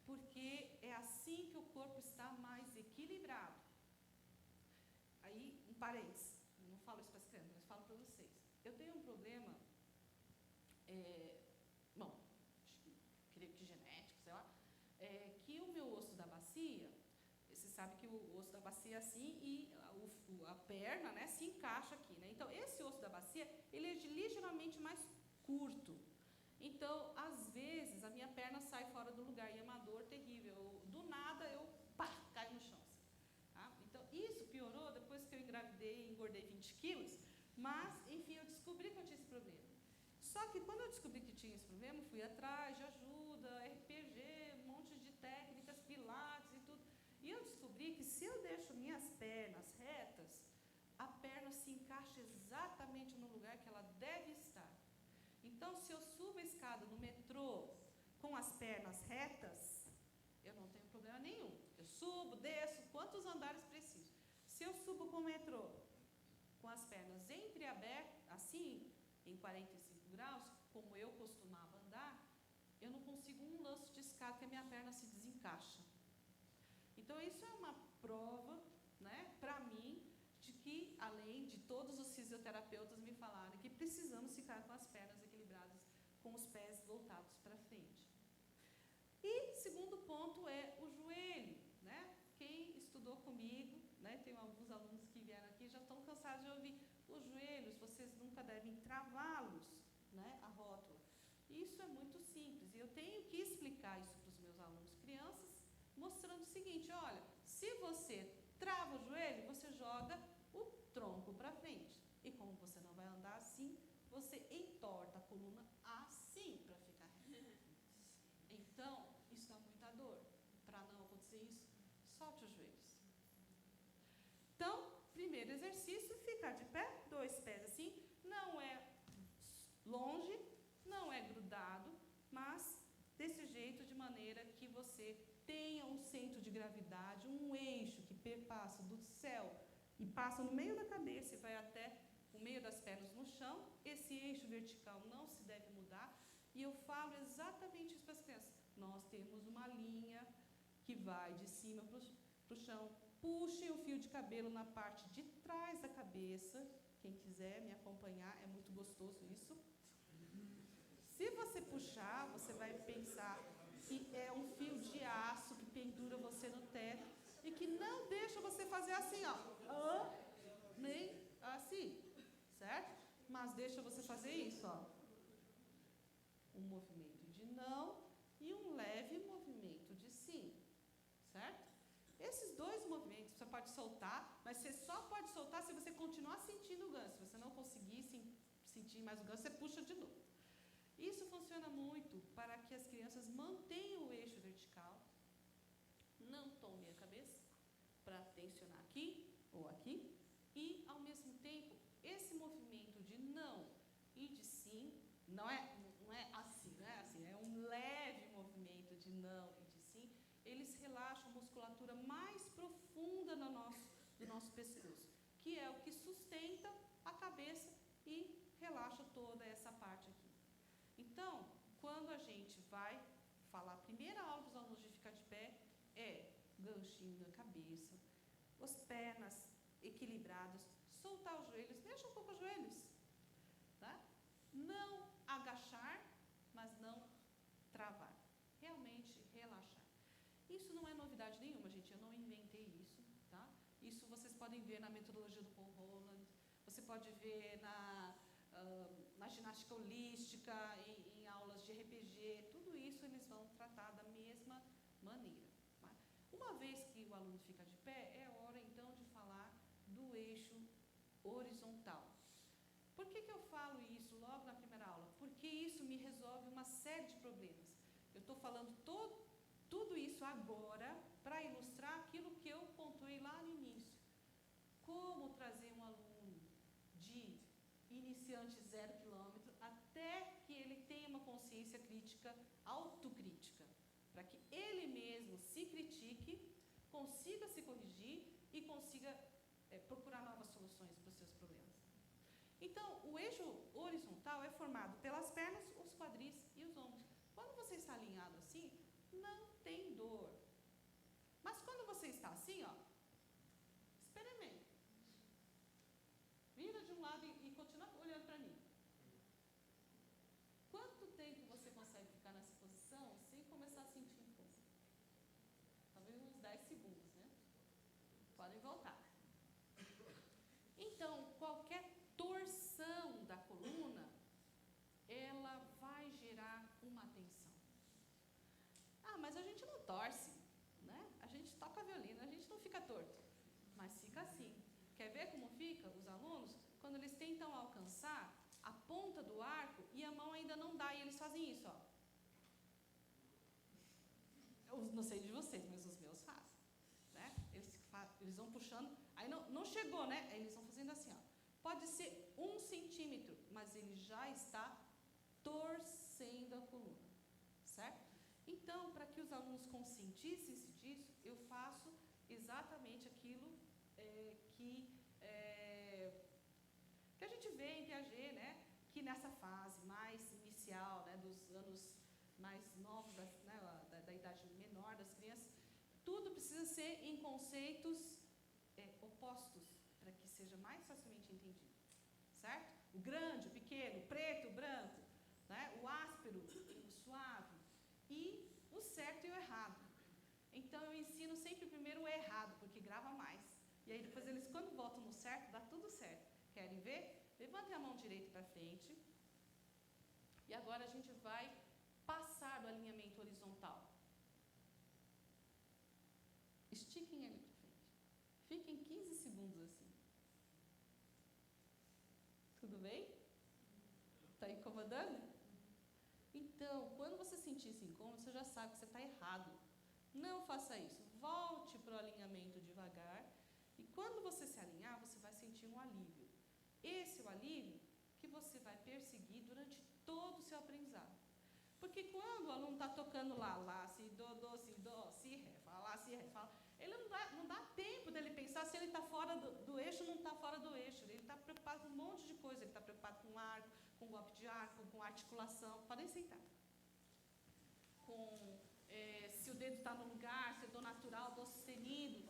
Porque é assim que o corpo está mais equilibrado. Aí, um parênteses. Eu não falo isso para as crianças, mas falo para vocês. Eu tenho um problema, creio que genético, sei lá, que o meu osso da bacia, você sabe que o osso da bacia é assim e a perna, né, se encaixa aqui, né? Então, esse osso da bacia, ele é ligeiramente mais curto. Então, às vezes, a minha perna sai fora do lugar e é uma dor terrível. Do nada, eu caio no chão. Tá? Então, isso piorou depois que eu engravidei e engordei 20 quilos, mas, enfim, eu descobri que eu tinha esse problema. Só que quando eu descobri que tinha esse problema, fui atrás de ajuda, RPG, um monte de técnicas, pilates e tudo. E eu descobri que se eu deixo minhas pernas retas, a perna se encaixa exatamente no lugar que ela deve estar. Então, se eu subo a escada no metrô com as pernas retas, eu não tenho problema nenhum. Eu subo, desço, quantos andares preciso. Se eu subo com o metrô com as pernas entreabertas, assim, em 45 graus, como eu costumava andar, eu não consigo um lance de escada, porque a minha perna se desencaixa. Então, isso é uma prova, né, para mim, de que, além de todos os fisioterapeutas me falarem que precisamos ficar com as pernas equilibradas, com os pés voltados para frente. E, segundo ponto, é o joelho, né? Quem estudou comigo, né, tem alguns alunos que vieram aqui, já estão cansados de ouvir os joelhos, vocês nunca devem travá-los, né, a rótula. Isso é muito simples e eu tenho que explicar isso para os meus alunos crianças, mostrando o seguinte, olha, se você trava o joelho, você joga o tronco para frente. E como você não vai andar assim, você entorta a coluna assim para ficar reta. Então, isso dá muita dor. Para não acontecer isso, solte os joelhos. Então, primeiro exercício, ficar de pé, 2 pés assim, não é longe, não é grudado, mas desse jeito, de maneira que você tenha um centro de gravidade, um eixo que perpassa do céu e passa no meio da cabeça e vai até o meio das pernas no chão. Esse eixo vertical não se deve mudar. E eu falo exatamente isso para as crianças. Nós temos uma linha que vai de cima para o chão. Puxem o fio de cabelo na parte de trás da cabeça. Quem quiser me acompanhar, é muito gostoso isso. Se você puxar, você vai pensar que é um fio de aço que pendura você no teto e que não deixa você fazer assim, ó, nem assim, certo? Mas deixa você fazer isso, ó. Um movimento de não e um leve movimento de sim, certo? Esses 2 movimentos você pode soltar, mas você só pode soltar se você continuar sentindo o gancho. Se você não conseguir sentir mais o gancho, você puxa de novo. Isso funciona muito para que as crianças mantenham o eixo vertical, não tomem a cabeça para tensionar aqui ou aqui, e, ao mesmo tempo, esse movimento de não e de sim, não é assim, é um leve movimento de não e de sim, eles relaxam a musculatura mais profunda do nosso pescoço, que é o que sustenta a cabeça e relaxa toda essa parte aqui. Então, quando a gente vai falar a primeira aula dos alunos de ficar de pé, é ganchinho na cabeça, as pernas equilibradas, soltar os joelhos, mexa um pouco os joelhos, tá? Não agachar, mas não travar. Realmente relaxar. Isso não é novidade nenhuma, gente, eu não inventei isso, tá? Isso vocês podem ver na metodologia do Paul Holland, você pode ver na ginástica holística, em aulas de RPG, tudo isso eles vão tratar da mesma maneira. Tá? Uma vez que o aluno fica de pé, é hora então de falar do eixo horizontal. Por que eu falo isso logo na primeira aula? Porque isso me resolve uma série de problemas. Eu estou falando tudo isso agora para ilustrar aquilo que eu pontuei lá no início. Como trazer um aluno de iniciante 0 km até que ele tenha uma consciência crítica, autocrítica, para que ele mesmo se critique, consiga se corrigir e consiga procurar novas soluções para os seus problemas. Então, o eixo horizontal é formado pelas pernas, os quadris e os ombros. Quando você está alinhado assim, não tem dor. Mas quando você está assim, ó, experimente. Vira de um lado e continua olhando para mim. Quanto tempo você consegue ficar nessa posição sem começar a sentir um pouco? Talvez uns 10 segundos, né? Podem voltar. Então, qualquer torção da coluna, ela vai gerar uma tensão. Ah, mas a gente não torce, né? A gente toca violino, a gente não fica torto. Mas fica assim. Quer ver como fica os alunos? Quando eles tentam alcançar a ponta do arco e a mão ainda não dá, e eles fazem isso, ó. Eu não sei de vocês, mas os meus fazem. Né? Eles vão puxando, aí não chegou, né? Aí eles vão fazendo assim, ó. Pode ser 1 centímetro, mas ele já está torcendo a coluna, certo? Então, para que os alunos conscientizem-se disso, eu faço exatamente aquilo que a gente vê em Piaget, né? Que nessa fase mais inicial, né, dos anos mais novos, da idade menor das crianças, tudo precisa ser em conceitos opostos, para que seja mais facilmente entendido, certo? O grande, o pequeno, o preto, o branco, né? O áspero, o suave, e o certo e o errado. Então, eu ensino sempre primeiro o errado, porque grava mais. E aí, depois, eles, quando voltam no certo, dá tudo certo. Querem ver? Levantem a mão direita para frente. E agora a gente vai passar do alinhamento horizontal. Estiquem ele para frente. Fiquem 15 segundos assim. Tudo bem? Está incomodando? Então, quando você sentir esse incômodo, você já sabe que você está errado. Não faça isso. Volte para o alinhamento devagar. E quando você se alinhar, você vai sentir um alívio. Esse é o alívio que você vai perseguir durante todo o seu aprendizado. Porque quando o aluno está tocando lá, si, do, si, ré, fala, lá, si, ré, fala, ele não dá tempo dele pensar se ele está fora do eixo ou não está fora do eixo. Ele está preocupado com um monte de coisa. Ele está preocupado com arco, com golpe de arco, com articulação. Podem sentar. Se o dedo está no lugar, se é do natural, do sustenido.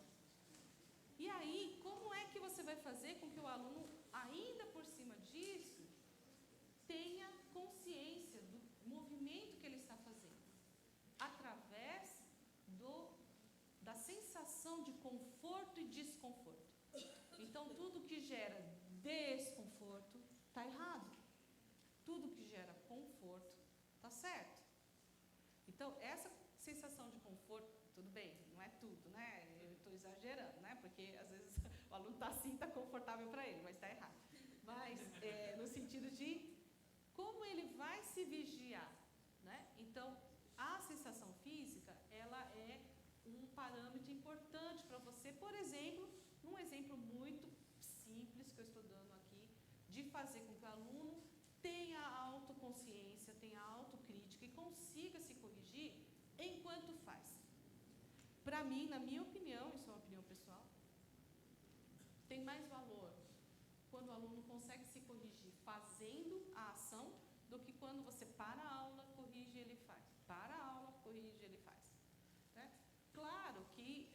E aí, como é que você vai fazer com que o aluno, ainda por cima disso, tenha consciência do movimento que ele está fazendo? Através da sensação de conforto e desconforto. Então, tudo que gera desconforto está errado. Tudo que gera conforto está certo. Então, essa sensação de conforto, tudo bem, não é tudo, né? Eu estou exagerando, né? Porque, às vezes, o aluno está assim, está confortável para ele, mas está errado. Mas, no sentido de como ele vai se vigiar, né? Então, a sensação física, ela é um parâmetro importante para você, por exemplo, um exemplo muito simples que eu estou dando aqui, de fazer com que o aluno tenha autoconsciência, tenha autocrítica e consiga se corrigir enquanto faz. Para mim, na minha opinião, isso é uma opinião pessoal, tem mais valor quando o aluno consegue se corrigir fazendo a ação do que quando você para a aula, corrige e ele faz. Para a aula, corrige e ele faz. Né? Claro que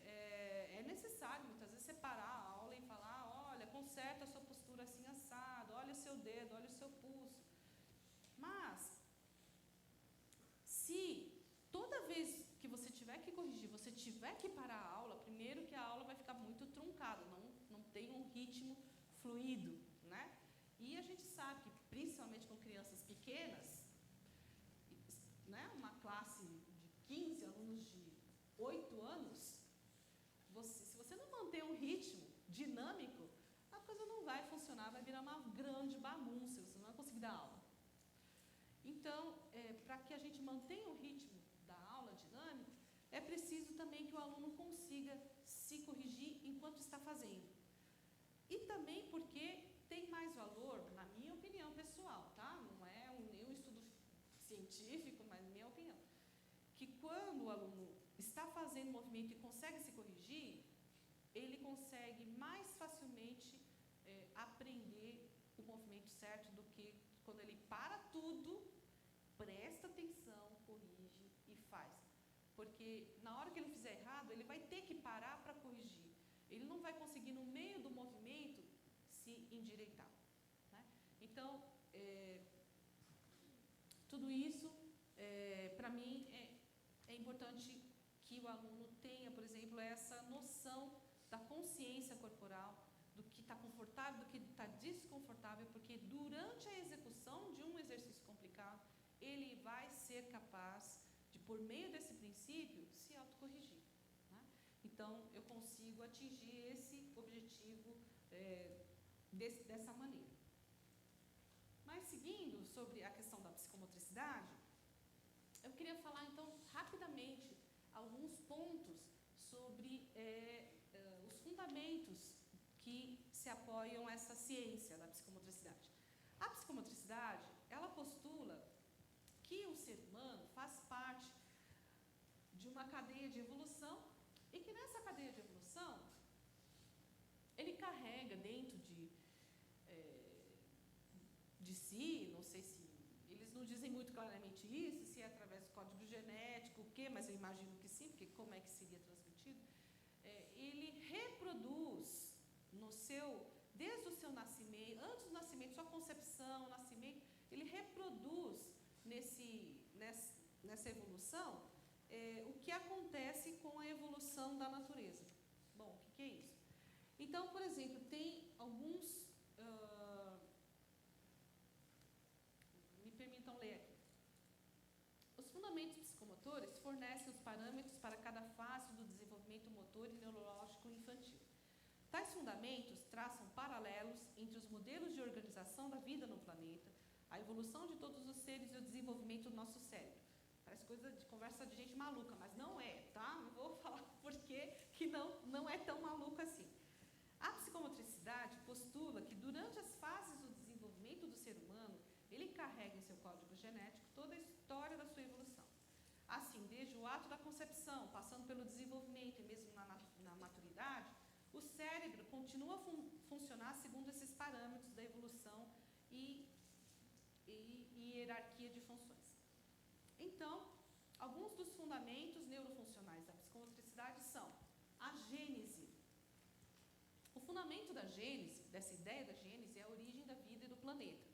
é necessário, muitas vezes, você parar a aula e falar, olha, conserta a sua postura assim assado, olha o seu dedo, olha o seu pulso. Mas, se toda vez que você tiver que corrigir, você tiver que parar a aula, primeiro que a aula vai ficar muito truncada, não tem um ritmo fluido, né? E a gente sabe que, principalmente com crianças pequenas, né, uma classe de 15 alunos de 8 anos, se você não manter um ritmo dinâmico, a coisa não vai funcionar, vai virar uma grande bagunça, você não vai conseguir dar aula. Então, para que a gente mantenha o ritmo da aula dinâmico, é preciso também que o aluno consiga se corrigir enquanto está fazendo. E também porque tem mais valor, na minha opinião pessoal, tá? Não é nenhum estudo científico, mas minha opinião, que quando o aluno está fazendo movimento e consegue se corrigir, ele consegue mais facilmente aprender o movimento certo do que quando ele para tudo, presta atenção, corrige e faz. Porque na hora que ele fizer errado, ele vai ter que parar para corrigir. Ele não vai conseguir, no meio do movimento, se endireitar. Né? Então, tudo isso, para mim, é importante que o aluno tenha, por exemplo, essa noção da consciência corporal, do que está confortável, do que está desconfortável, porque durante a execução de um exercício complicado, ele vai ser capaz de, por meio desse princípio, se autocorrigir. Né? Então, eu consigo atingir esse objetivo dessa maneira. Mas, seguindo sobre a questão da psicomotricidade, eu queria falar, então, rapidamente, alguns pontos sobre os fundamentos que se apoiam a essa ciência da psicomotricidade. A psicomotricidade, ela postula que o ser humano faz parte de uma cadeia de evolução e que nessa cadeia de evolução ele carrega dentro de si, não sei se eles não dizem muito claramente isso, se é através do código genético, o quê, mas eu imagino que sim, porque como é que seria transmitido? Ele reproduz desde o seu nascimento, antes do nascimento, sua concepção, nascimento, ele reproduz nessa evolução o que acontece com a evolução da natureza. Bom, o que é isso? Então, por exemplo, tem alguns... me permitam ler aqui. autores fornecem os parâmetros para cada fase do desenvolvimento motor e neurológico infantil. Tais fundamentos traçam paralelos entre os modelos de organização da vida no planeta, a evolução de todos os seres e o desenvolvimento do nosso cérebro. Parece coisa de conversa de gente maluca, mas não é, tá? Eu vou falar por que não é tão maluco assim. A psicomotricidade postula que durante as fases do desenvolvimento do ser humano, ele carrega em seu código genético toda a história da sua evolução. Assim, desde o ato da concepção, passando pelo desenvolvimento e mesmo na maturidade, o cérebro continua a funcionar segundo esses parâmetros da evolução e hierarquia de funções. Então, alguns dos fundamentos neurofuncionais da psicomotricidade são a gênese. O fundamento da gênese, dessa ideia da gênese, é a origem da vida e do planeta.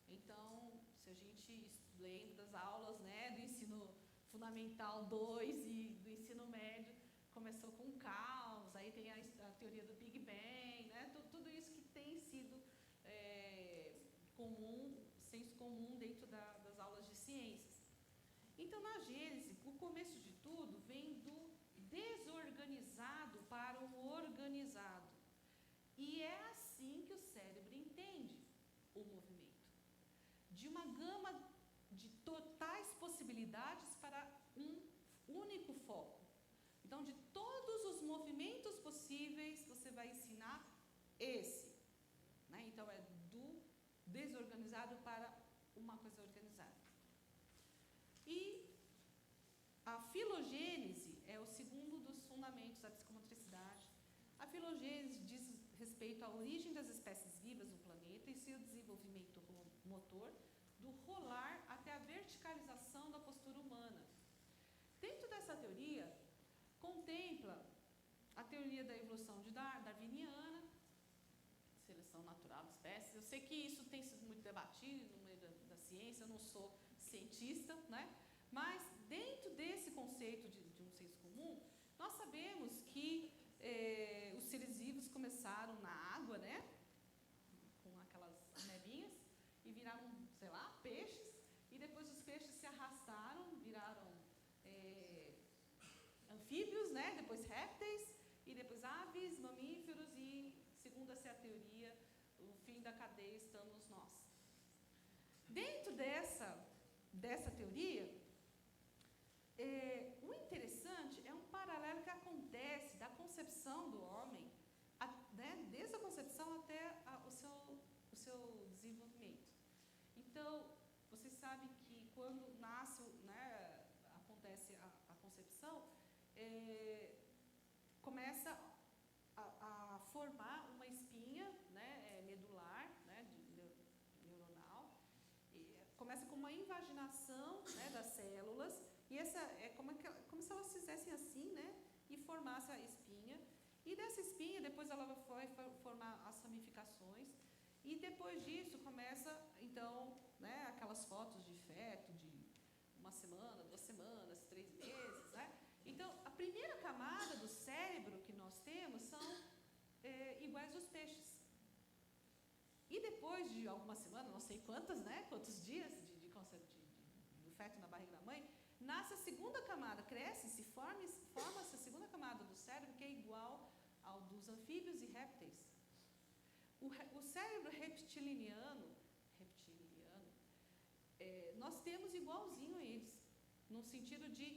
Então, se a gente lembra das aulas, né, do ensino fundamental 2 e do ensino médio, começou com o caos, aí tem a teoria do Big Bang, né, tudo isso que tem sido comum, senso comum dentro das aulas de ciências. Então, na Gênese, o começo de tudo vem do desorganizado para o organizado. E é assim que o cérebro entende o movimento. De uma gama de totais possibilidades para um único foco. Então, de todos os movimentos possíveis, você vai ensinar esse. Né? Então, é do desorganizado para uma coisa organizada. E a filogênese é o segundo dos fundamentos da psicomotricidade. A filogênese diz respeito à origem das espécies vivas no planeta e seu desenvolvimento motor, do rolar até a verticalização da postura humana. Dentro dessa teoria, contempla a teoria da evolução de darwiniana, seleção natural de espécies. Eu sei que isso tem sido muito debatido no meio da ciência, eu não sou cientista, né? Mas dentro desse conceito de um senso comum, nós sabemos que os seres vivos começaram na água, né? Com aquelas amebinhas, e viraram, sei lá, peixes, e depois os peixes se arrastaram, viraram anfíbios, né? Depois répteis, e depois aves, mamíferos, e, segundo essa teoria, o fim da cadeia estamos nós. Dentro dessa teoria, o interessante é um paralelo que acontece da concepção do homem, né, desde a concepção até o seu desenvolvimento. Então, vocês sabem que quando nasce, né, acontece a concepção, começa a formar uma espinha, né, medular, né, neuronal. Começa com uma invaginação, né, das células, e essa é como se elas fizessem assim, né, e formasse a espinha. E dessa espinha, depois ela vai formar as ramificações, e depois disso começa, então, né, aquelas fotos de feto de 1 semana, 2 semanas, 3 meses, né? Então, a primeira camada do cérebro que nós temos são iguais aos peixes. E depois de algumas semanas, não sei quantas, né, quantos dias do feto na barriga da mãe, nasce a segunda camada, cresce, forma-se a segunda camada do cérebro, que é igual ao dos anfíbios e répteis. O cérebro reptiliano, nós temos igualzinho a eles, no sentido de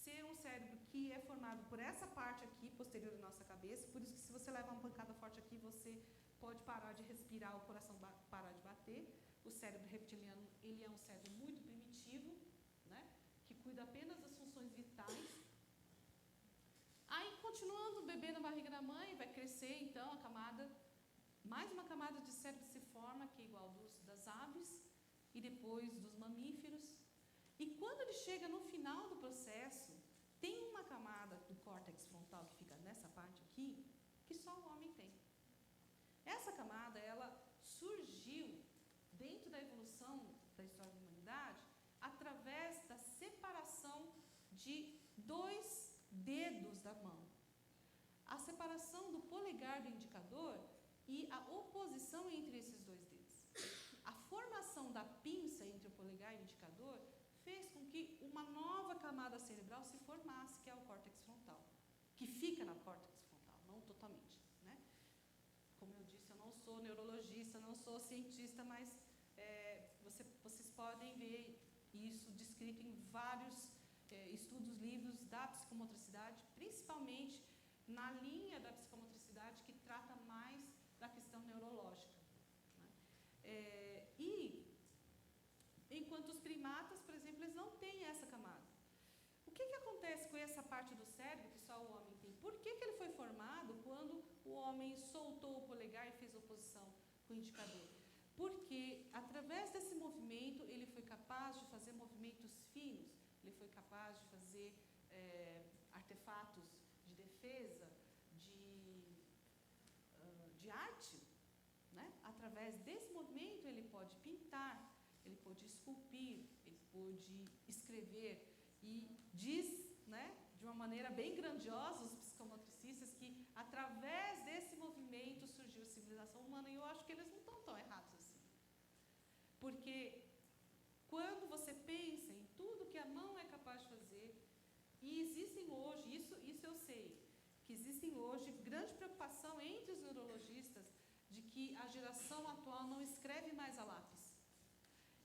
ser um cérebro que é formado por essa parte aqui, posterior da nossa cabeça, por isso que se você leva uma pancada forte aqui, você pode parar de respirar, o coração parar de bater. O cérebro reptiliano, ele é um cérebro muito primitivo, né, que cuida apenas das funções vitais. Aí, continuando, o bebê na barriga da mãe vai crescer, então, mais uma camada de cérebro se forma, que é igual das aves, e depois dos mamíferos. E quando ele chega no final do processo, tem uma camada do córtex frontal que fica nessa parte aqui, que só o homem tem. Essa camada, ela surgiu dentro da evolução da história da humanidade através da separação de 2 dedos da mão. A separação do polegar do indicador e a oposição entre esses 2 dedos. A formação da pinça entre o polegar e o indicador fez com que o uma nova camada cerebral se formasse, que é o córtex frontal, que fica na córtex frontal, não totalmente, né? Como eu disse, eu não sou neurologista, não sou cientista, mas vocês podem ver isso descrito em vários estudos, livros da psicomotricidade, principalmente na linha da psicomotricidade que trata mais da questão neurológica, né? E enquanto os primatas, por exemplo, eles não têm essa camada. O que acontece com essa parte do cérebro que só o homem tem? Por que ele foi formado quando o homem soltou o polegar e fez oposição com o indicador? Porque, através desse movimento, ele foi capaz de fazer movimentos finos, ele foi capaz de fazer artefatos de defesa, de arte, né? Através desse movimento, ele pode pintar, ele pode esculpir, ele pode escrever, e diz, né, de uma maneira bem grandiosa, os psicomotricistas, que através desse movimento surgiu a civilização humana, e eu acho que eles não estão tão errados assim. Porque quando você pensa em tudo que a mão é capaz de fazer, e existem hoje, isso eu sei, que existem hoje grande preocupação entre os neurologistas de que a geração atual não escreve mais a lápis.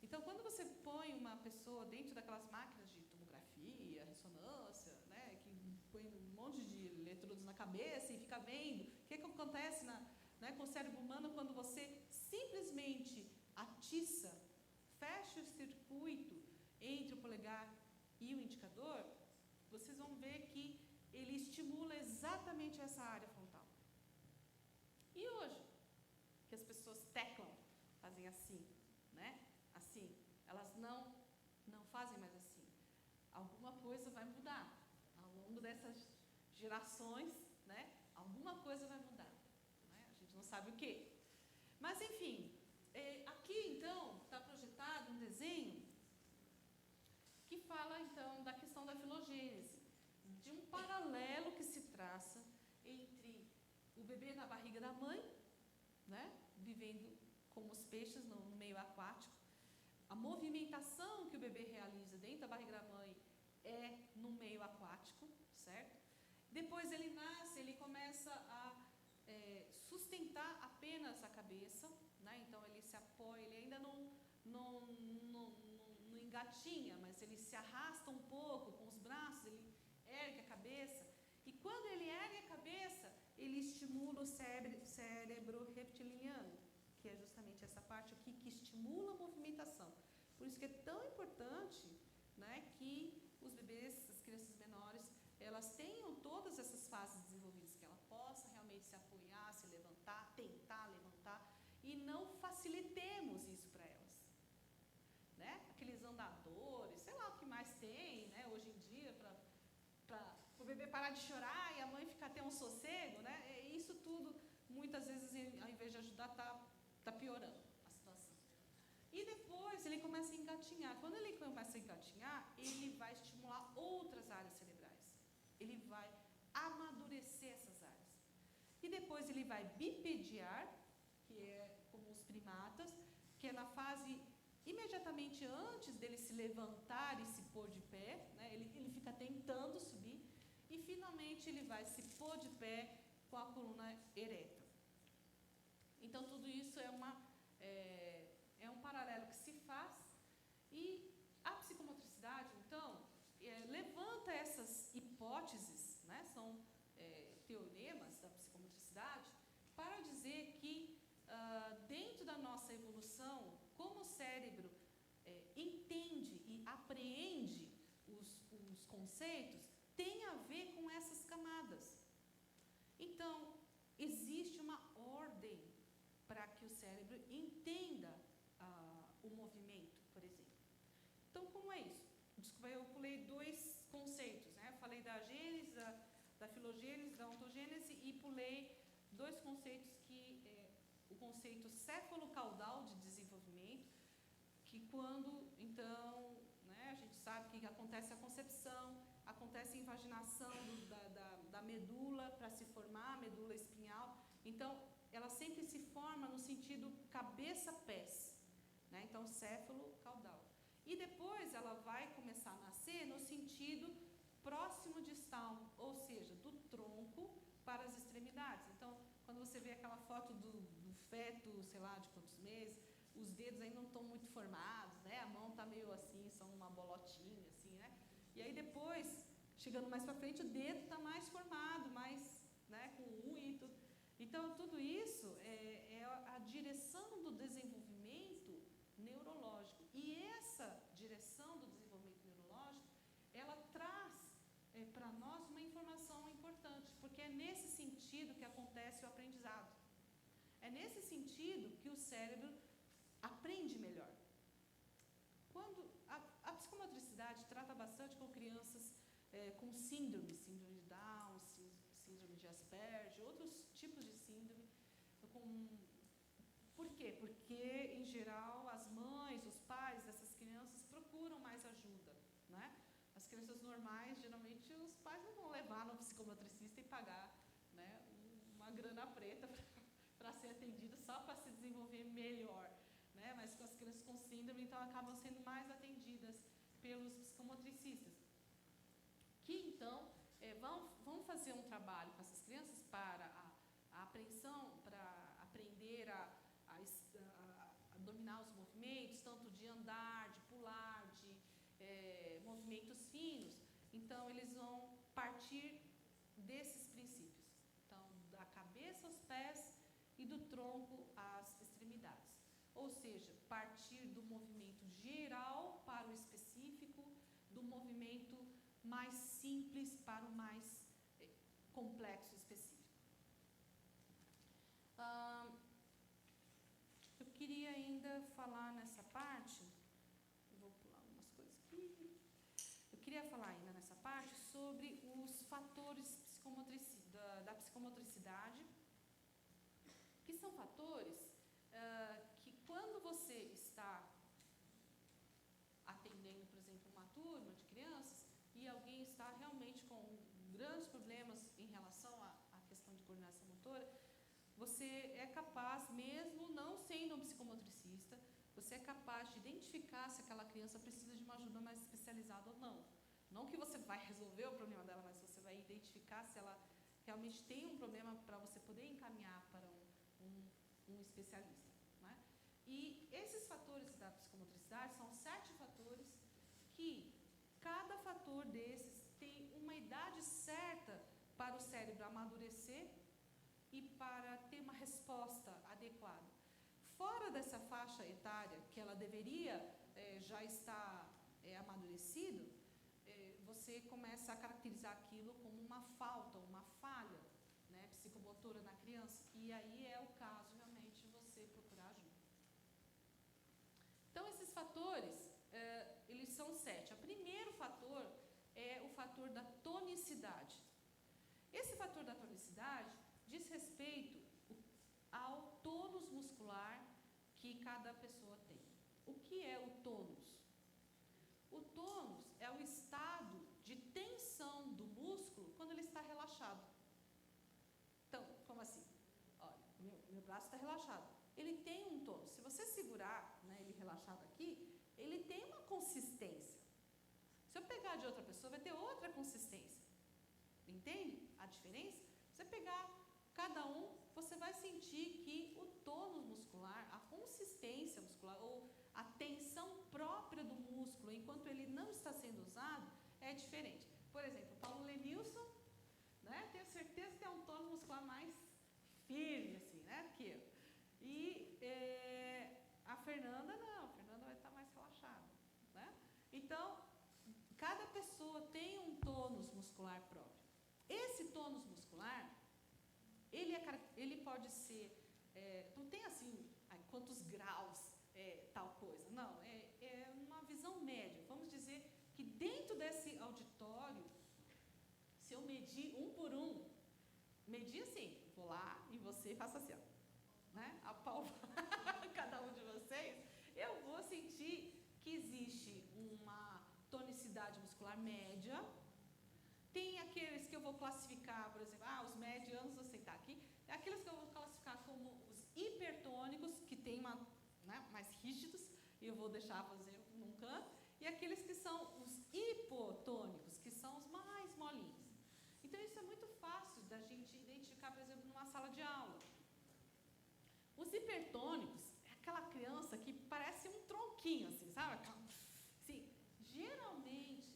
Então, quando você põe uma pessoa dentro daquelas máquinas de tomografia, ressonância, né, que põe um monte de eletrodos na cabeça e fica vendo, o que acontece com o cérebro humano quando você simplesmente atiça, fecha o circuito entre o polegar e o indicador, vocês vão ver que ele estimula exatamente essa área frontal. E hoje, que as pessoas teclam, fazem assim, né? Assim, elas não fazem mais assim. Alguma coisa vai mudar. Ao longo dessas gerações, né? Alguma coisa vai mudar, né? A gente não sabe o quê. Mas, enfim, aqui, então, está projetado um desenho que fala, então, da questão da filogênese, de um paralelo que se traça entre o bebê na barriga da mãe, né, vivendo como os peixes no meio aquático, a movimentação que o bebê realiza dentro da barriga da mãe é no meio aquático, certo? Depois ele nasce, ele começa a sustentar apenas a cabeça, né? Então ele se apoia, ele ainda não engatinha, mas ele se arrasta um pouco com os braços, ele ergue a cabeça, e quando ele ergue a cabeça, ele estimula o cérebro reptiliano, que é justamente essa parte aqui que estimula a movimentação. Por isso que é tão importante, né, que os bebês, as crianças menores, elas tenham todas essas fases desenvolvidas, que ela possa realmente se apoiar, se levantar, tentar levantar, e não facilitemos isso para elas, né? Aqueles andadores, sei lá o que mais tem, né, hoje em dia, para o bebê parar de chorar e a mãe ficar ter um sossego, né? Isso tudo, muitas vezes, ao invés de ajudar, tá piorando a situação. E depois ele começa a engatinhar. Quando ele começa a engatinhar, ele vai estimular outras áreas cerebrais. Ele vai amadurecer essas áreas. E depois ele vai bipediar, que é como os primatas, que é na fase imediatamente antes dele se levantar e se pôr de pé, né? Ele fica tentando subir, e finalmente ele vai se pôr de pé com a coluna ereta. Então, tudo isso é um paralelo que se faz, e a psicomotricidade, então, levanta essas hipóteses, né? São teoremas da psicomotricidade, para dizer que, dentro da nossa evolução, como o cérebro entende e apreende os conceitos, tem a ver com essas camadas. Então, existe uma ordem para que o cérebro entenda o movimento, por exemplo. Então, como é isso? Desculpa, eu pulei 2 conceitos, né? Eu falei da gênese, da filogênese, da ontogênese, e pulei 2 conceitos que o conceito céfalo-caudal de desenvolvimento, que quando, então, né, a gente sabe que acontece a concepção, acontece a invaginação da medula para se formar a medula espinhal. Então, ela sempre se forma no sentido cabeça-pés, né? Então, céfalo-caudal. E depois ela vai começar a nascer ser no sentido próximo distal, ou seja, do tronco para as extremidades. Então, quando você vê aquela foto do feto, sei lá, de quantos meses, os dedos ainda não estão muito formados, né? A mão está meio assim, são uma bolotinha, assim, né? E aí depois, chegando mais para frente, o dedo está mais formado, mais, né, com unha e tudo. Então, tudo isso é a direção do desenvolvimento neurológico. E essa direção do desenvolvimento neurológico, ela traz para nós uma informação importante, porque é nesse sentido que acontece o aprendizado. É nesse sentido que o cérebro aprende melhor. Quando a psicomotricidade trata bastante com crianças com síndrome de Down, síndrome de Asperger, outros tipos de síndrome. Por quê? Porque, em geral, as mães, os pais dessas crianças procuram mais ajuda, né? As crianças normais, geralmente, os pais não vão levar no psicomotricista e pagar, né, uma grana preta para ser atendido só para se desenvolver melhor, né? Mas com as crianças com síndrome, então, acabam sendo mais atendidas pelos psicomotricistas, que, então, vão fazer um trabalho com essas crianças para a apreensão, para aprender a dominar os movimentos, tanto de andar, de pular, de movimentos finos. Então, eles vão partir desses princípios. Então, da cabeça aos pés e do tronco às extremidades. Ou seja, partir do movimento geral para o específico, do movimento mais simples para o mais complexo específico. Eu queria ainda falar nessa parte, vou pular algumas coisas aqui. Eu queria falar ainda nessa parte sobre os fatores da psicomotricidade, que são fatores que, quando você está atendendo, por exemplo, uma turma de crianças e alguém está realmente com grandes problemas em relação à questão de coordenação motora, você é capaz, mesmo não sendo um psicomotricista, você é capaz de identificar se aquela criança precisa de uma ajuda mais especializada ou não. Não que você vai resolver o problema dela, mas você vai identificar se ela realmente tem um problema para você poder encaminhar para um especialista, né? E esses fatores da psicomotricidade são 7 fatores que cada fator desses tem uma idade certa para o cérebro amadurecer e para ter uma resposta adequada. Fora dessa faixa etária, que ela deveria já estar amadurecido, você começa a caracterizar aquilo como uma falta, uma falha, né, psicomotora na criança. E aí é o caso, realmente, de você procurar ajuda. Então, esses fatores, eles são 7. O primeiro fator é o fator da tonicidade. Esse fator da tonicidade diz respeito ao tônus muscular que cada pessoa tem. O que é o tônus? O tônus é o estado de tensão do músculo quando ele está relaxado. Então, como assim? Olha, meu braço está relaxado. Ele tem um tônus. Se você segurar, né, ele relaxado aqui, ele tem uma consistência. Se eu pegar de outra pessoa, vai ter outra consistência. Entende a diferença? Se você pegar cada um, você vai sentir que o tônus muscular, a consistência muscular ou a tensão própria do músculo, enquanto ele não está sendo usado, é diferente. Por exemplo, o Paulo Lenilson, né, tenho certeza que tem um tônus muscular mais firme, assim, né, que eu. E a Fernanda não, a Fernanda vai estar mais relaxada, né? Então, cada pessoa tem um tônus muscular próprio. Esse tônus muscular, ele pode ser, não tem assim, quantos graus tal coisa, não, é uma visão média. Vamos dizer que dentro desse auditório, se eu medir um por um, medir assim, vou lá e você faça assim, ó, né? A palma, cada um de vocês, eu vou sentir que existe uma tonicidade muscular média. Tem aqueles que eu vou classificar, por exemplo, os medianos, vou sentar aqui, aqueles que eu vou classificar como os hipertônicos, que tem uma, né, mais rígidos, e eu vou deixar fazer num canto, e aqueles que são os hipotônicos, que são os mais molinhos. Então, isso é muito fácil da gente identificar, por exemplo, numa sala de aula. Os hipertônicos é aquela criança que parece um tronquinho, assim, sabe? Assim, geralmente,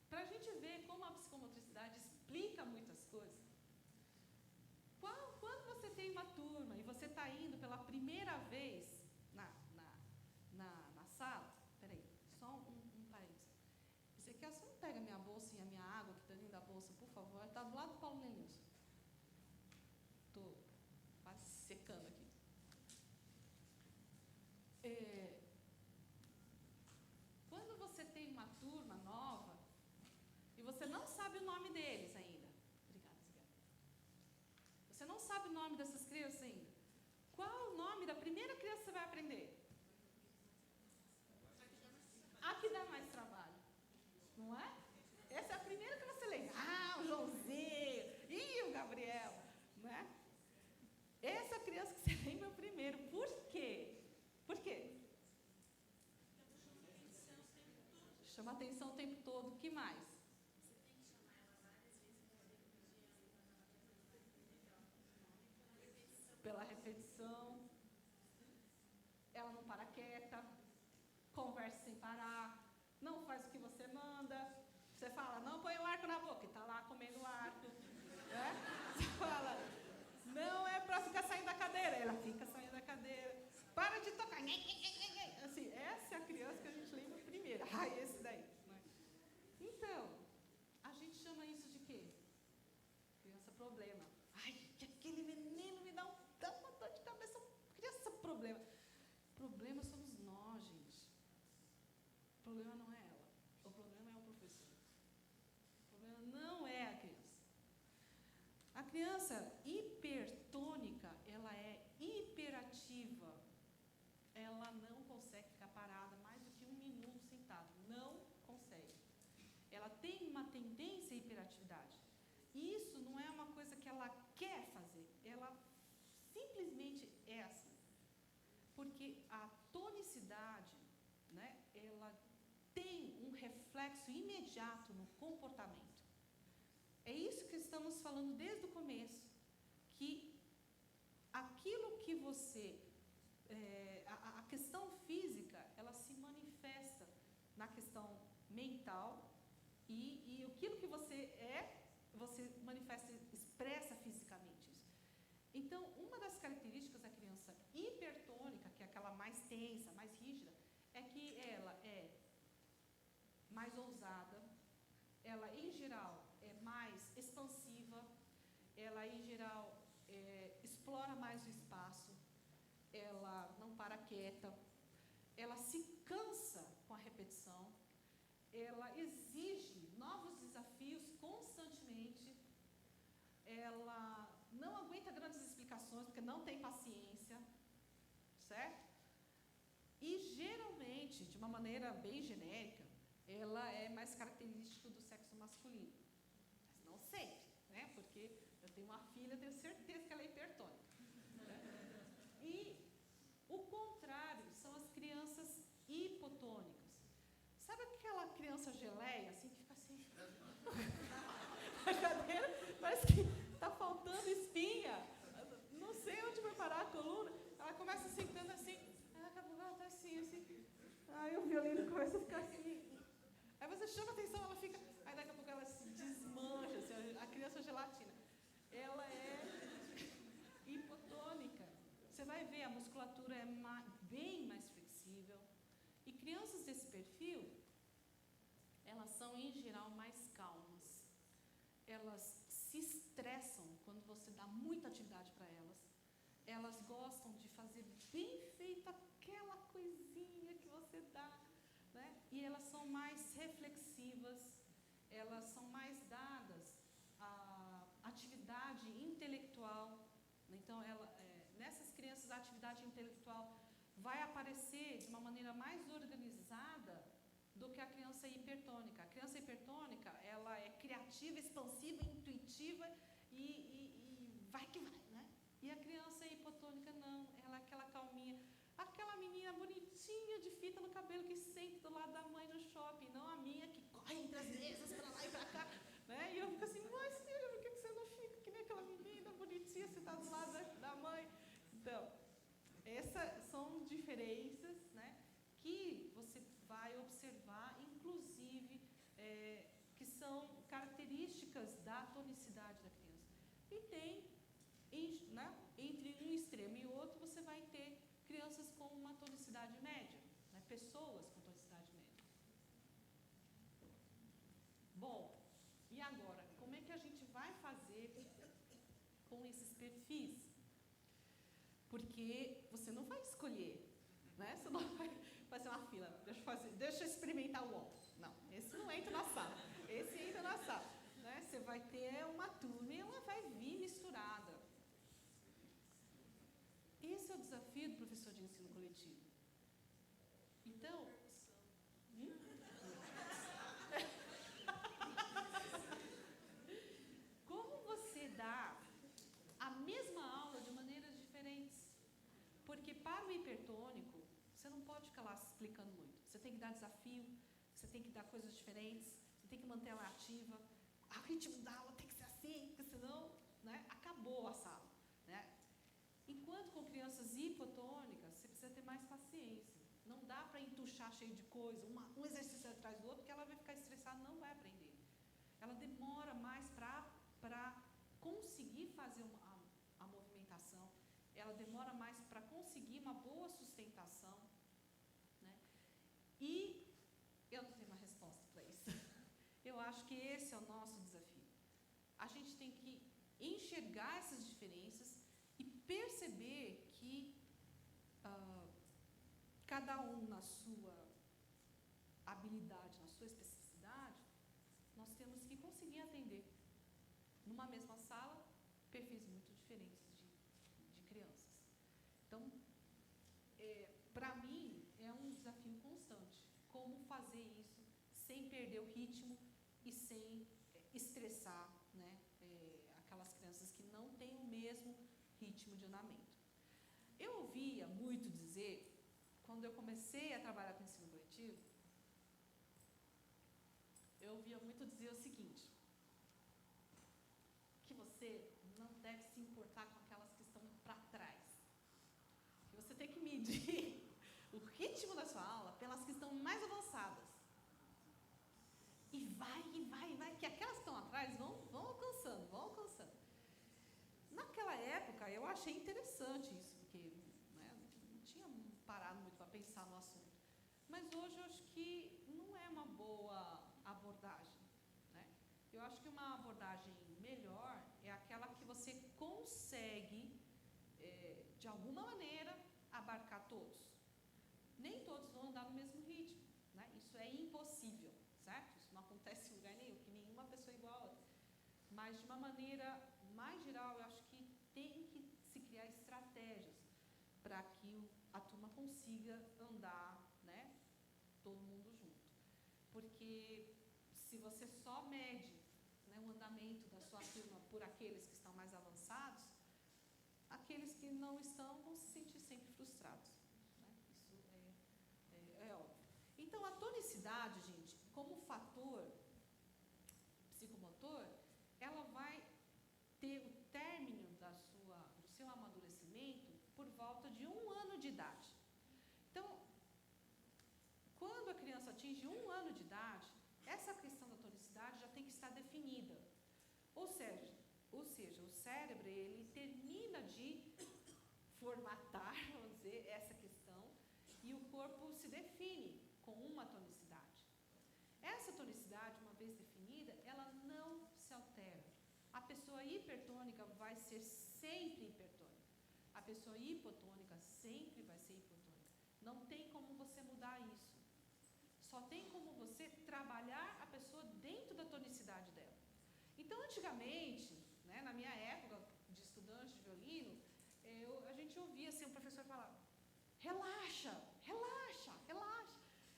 para a gente ver como a psicomotricidade explica muitas coisas, quando você tem uma turma e você está indo pela primeira vez na sala, peraí, só um parênteses. Você quer, você não pega minha bolsa e a minha água que está dentro da bolsa, por favor? Está do lado do Paulo Lenilson. Estou quase secando aqui. Quando você tem uma turma nova e você não sabe o nome deles ainda, obrigada, Zé. Você não sabe o nome dessas crianças ainda. Qual é o nome da primeira criança que você vai aprender? A que dá mais trabalho, não é? Essa é a primeira que você lê. Ah, o Joãozinho, e o Gabriel, não é? Essa é a criança que você lembra primeiro. Por quê? Por quê? Chama atenção o tempo todo. O que mais? Pela repetição. Ela não para quieta. Conversa sem parar. Não faz o que você manda. Você fala, não põe o arco na boca. E está lá comendo o arco. Né? Você fala, não é para ficar saindo da cadeira. Ela fica saindo da cadeira. Para de tocar. Assim, essa é a criança que a gente lembra primeiro. Ah, esse daí. Né? Então, a gente chama isso de quê? Criança problema. Ai, aquele menino me dá uma dor de cabeça. Criança problema. Problema somos nós, gente. O problema não é ela. O problema é o professor. O problema não é a criança. A criança hipertônica, ela é hiperativa. Ela não consegue ficar parada mais do que 1 minuto sentada. Não consegue. Ela tem uma tendência à hiperatividade. E isso não é uma coisa que ela quer fazer. Ela simplesmente é assim. Porque a tonicidade, né, ela tem um reflexo imediato no comportamento. É isso que estamos falando desde o começo. Que aquilo que você... a questão física, ela se manifesta na questão mental e aquilo que você você manifesta, expressa fisicamente isso. Então, uma das características da criança hipertônica, que é aquela mais tensa, mais rígida, é que ela é mais ousada, ela, em geral, é mais expansiva, ela, em geral, explora mais o espaço, ela não para quieta, ela se cansa com a repetição, ela exige novos desafios constantemente, ela não aguenta grandes explicações, porque não tem paciência, certo? E, geralmente, de uma maneira bem genérica, ela é mais característica do sexo masculino. Mas não sempre, né? Porque eu tenho uma filha, tenho certeza que ela é hipertônica. Né? E o contrário são as crianças hipotônicas. Sabe aquela criança geleia, assim, que fica assim... A cadeira parece que está faltando espinha. Não sei onde vai parar a coluna. Ela começa sentando assim, daqui a pouco ela está assim. Aí o violino começa a ficar assim. Aí você chama a atenção, ela fica... Aí daqui a pouco ela se desmancha, assim, a criança gelatina. Ela é hipotônica. Você vai ver, a musculatura é bem mais flexível. E crianças desse perfil, elas são, em geral, mais calmas. Elas se estressam quando você dá muita atividade para elas. Elas gostam de fazer bem feita aquela coisinha que você dá, né? E elas são mais reflexivas, elas são mais dadas à atividade intelectual. Então, nessas crianças, a atividade intelectual vai aparecer de uma maneira mais organizada do que a criança hipertônica. A criança hipertônica, ela é criativa, expansiva, intuitiva e vai que vai, né? E a criança hipotônica não, ela é aquela calminha, aquela menina bonitinha de fita no cabelo que senta do lado da mãe no shopping, não a minha que corre entre as mesas para lá e para cá, né? E eu fico assim, mas filha, por que você não fica que nem aquela menina bonitinha sentada do lado da mãe? Então, essas são diferenças, né, que você vai observar, inclusive, que são características da tonicidade da criança. E tem, né, entre um extremo e outro, você vai ter crianças com uma tonicidade média, né, pessoas com tonicidade média. Bom, e agora, como é que a gente vai fazer com esses perfis? Porque você não vai escolher, né? Você não vai fazer uma fila, deixa eu experimentar o UOL. Não, esse não entra na sala, esse entra na sala. Né? Você vai ter uma turma e ela vai vir misturada. Esse é o desafio do professor de ensino coletivo. Então, como você dá a mesma aula de maneiras diferentes? Porque para o hipertônico, você não pode ficar lá explicando muito. Você tem que dar desafio, você tem que dar coisas diferentes, você tem que manter ela ativa. O ritmo da aula tem que ser assim, porque senão, né, acabou a sala. Né? Enquanto com crianças hipotônicas, você precisa ter mais paciência. Não dá para entuchar cheio de coisa, um exercício atrás do outro, porque ela vai ficar estressada, não vai aprender. Ela demora mais para conseguir fazer a movimentação, ela demora mais para conseguir uma boa sustentação. Né? E eu não tenho uma resposta para isso. Eu acho que esse é o nosso desafio. A gente tem que enxergar essas diferenças e perceber que cada um na sua habilidade, na sua especificidade, nós temos que conseguir atender numa mesma sala perfis muito diferentes de crianças. Então, para mim, é um desafio constante. Como fazer isso sem perder o ritmo e sem estressar, né, aquelas crianças que não têm o mesmo ritmo de andamento. Eu ouvia muito dizer, quando eu comecei a trabalhar com ensino coletivo, eu ouvia muito dizer o seguinte, que você não deve se importar com aquelas que estão para trás. Que você tem que medir o ritmo da sua aula pelas que estão mais avançadas. E vai, que aquelas que estão atrás vão alcançando. Naquela época, eu achei interessante isso, porque, né, não tinha parado muito para pensar no assunto. Mas hoje eu acho que não é uma boa abordagem. Né? Eu acho que uma abordagem melhor é aquela que você consegue, de alguma maneira, abarcar todos. Nem todos vão andar no mesmo ritmo. Né? Isso é impossível, certo? Isso não acontece em lugar nenhum, que nenhuma pessoa é igual a outra. Mas, de uma maneira mais geral, eu acho que tem que se criar estratégias para que a turma consiga andar, né, todo mundo junto. Porque se você só mede, né, o andamento da sua turma por aqueles que estão mais avançados, aqueles que não estão vão se sentir sempre frustrados. Né? Isso é óbvio. Então, a tonicidade, gente, como fator psicomotor, ela vai ter o término do seu amadurecimento por volta de 1 ano de idade. Então, quando a criança atinge 1 ano de idade, essa questão da tonicidade já tem que estar definida. Ou seja, o cérebro, ele termina de formatar, vamos dizer, essa questão, e o corpo se define com uma tonicidade. Essa tonicidade, uma vez definida, ela não se altera. A pessoa hipertônica vai ser sempre hipertônica. A pessoa hipotônica sempre vai ser hipotônica. Não tem como você mudar isso. Só tem como você trabalhar a pessoa dentro da tonicidade dela. Então, antigamente, né, na minha época de estudante de violino, a gente ouvia assim, o professor falar, relaxa.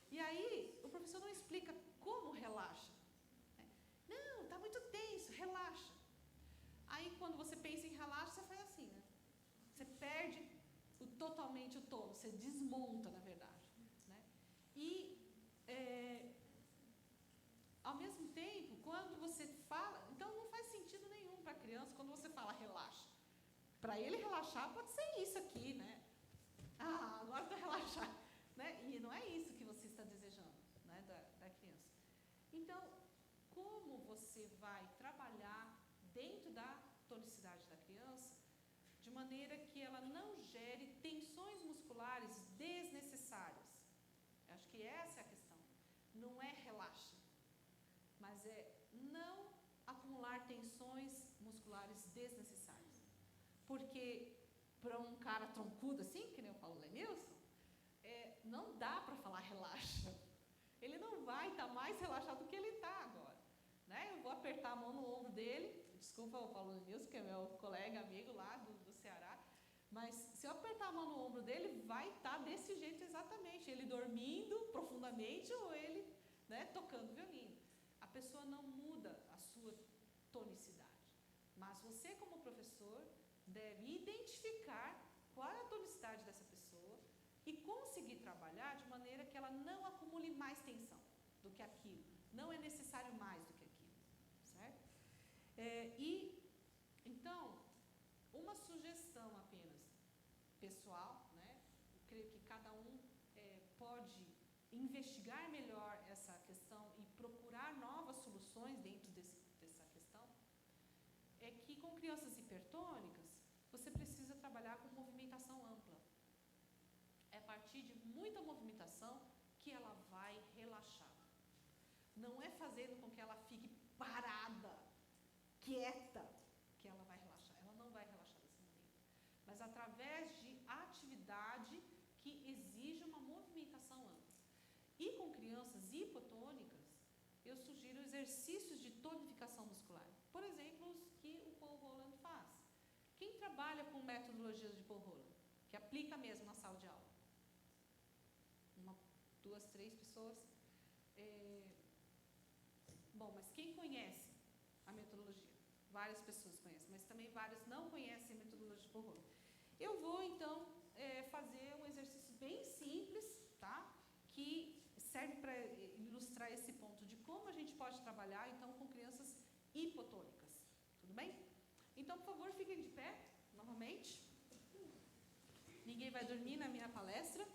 E aí, o professor não explica como relaxa. Não, está muito tenso, relaxa. Aí, quando você pensa em relaxa, você faz assim, né? Você perde totalmente o tono, você desmonta, na verdade. Né? criança, quando você fala relaxa, para ele relaxar pode ser isso aqui, né? Ah, agora estou relaxado, né? E não é isso que você está desejando, né, da criança. Então, como você vai trabalhar dentro da tonicidade da criança, de maneira que ela não gere tensões musculares desnecessárias? Acho que essa é a questão. Não é relaxa, mas é não acumular tensões musculares desnecessárias. Porque para um cara troncudo assim, que nem eu falo, Lenilson, não dá para falar relaxa. Ele não vai estar mais relaxado do que ele está agora, né? Eu vou apertar a mão no ombro dele, desculpa o Paulo Lenilson, que é meu colega, amigo lá do Ceará, mas se eu apertar a mão no ombro dele, vai estar desse jeito exatamente, ele dormindo profundamente ou ele, né, tocando violino. A pessoa não muda a sua tonicidade, mas você como professor deve identificar qual é a tonicidade dessa pessoa e conseguir trabalhar de maneira que ela não acumule mais tensão do que aquilo. Não é necessário mais do que aquilo, certo? Então, uma sugestão apenas pessoal, né? Eu creio que cada um pode investigar melhor essa questão e procurar novas soluções dentro dessa questão, é que com crianças hipertônicas, você precisa trabalhar com movimentação ampla. É a partir de muita movimentação que ela vai relaxar. Não é fazendo com que ela fique parada, quieta, que ela vai relaxar. Ela não vai relaxar desse momento. Mas através de atividade que exige uma movimentação ampla. E com crianças hipotônicas, eu sugiro exercícios de tonificação muscular. Por exemplo, os que o Paul Holland faz. Quem trabalha com metodologias de Paul Holland, que aplica mesmo na sala de aula? 1, 2, 3 pessoas. Bom, mas quem conhece a metodologia? Várias pessoas conhecem, mas também vários não conhecem a metodologia de Paul Holland. Eu vou, então, fazer um exercício bem simples, tá? Que serve para ilustrar esse ponto de como a gente pode trabalhar, então, com crianças hipotônicas. Tudo bem? Então, por favor, fiquem de pé, novamente. Ninguém vai dormir na minha palestra.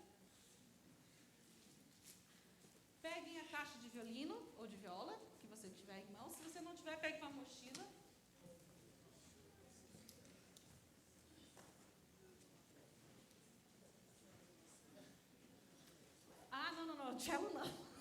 Peguem a caixa de violino ou de viola, que você tiver em mãos. Se você não tiver, pegue uma mochila. Ah, não, cello não.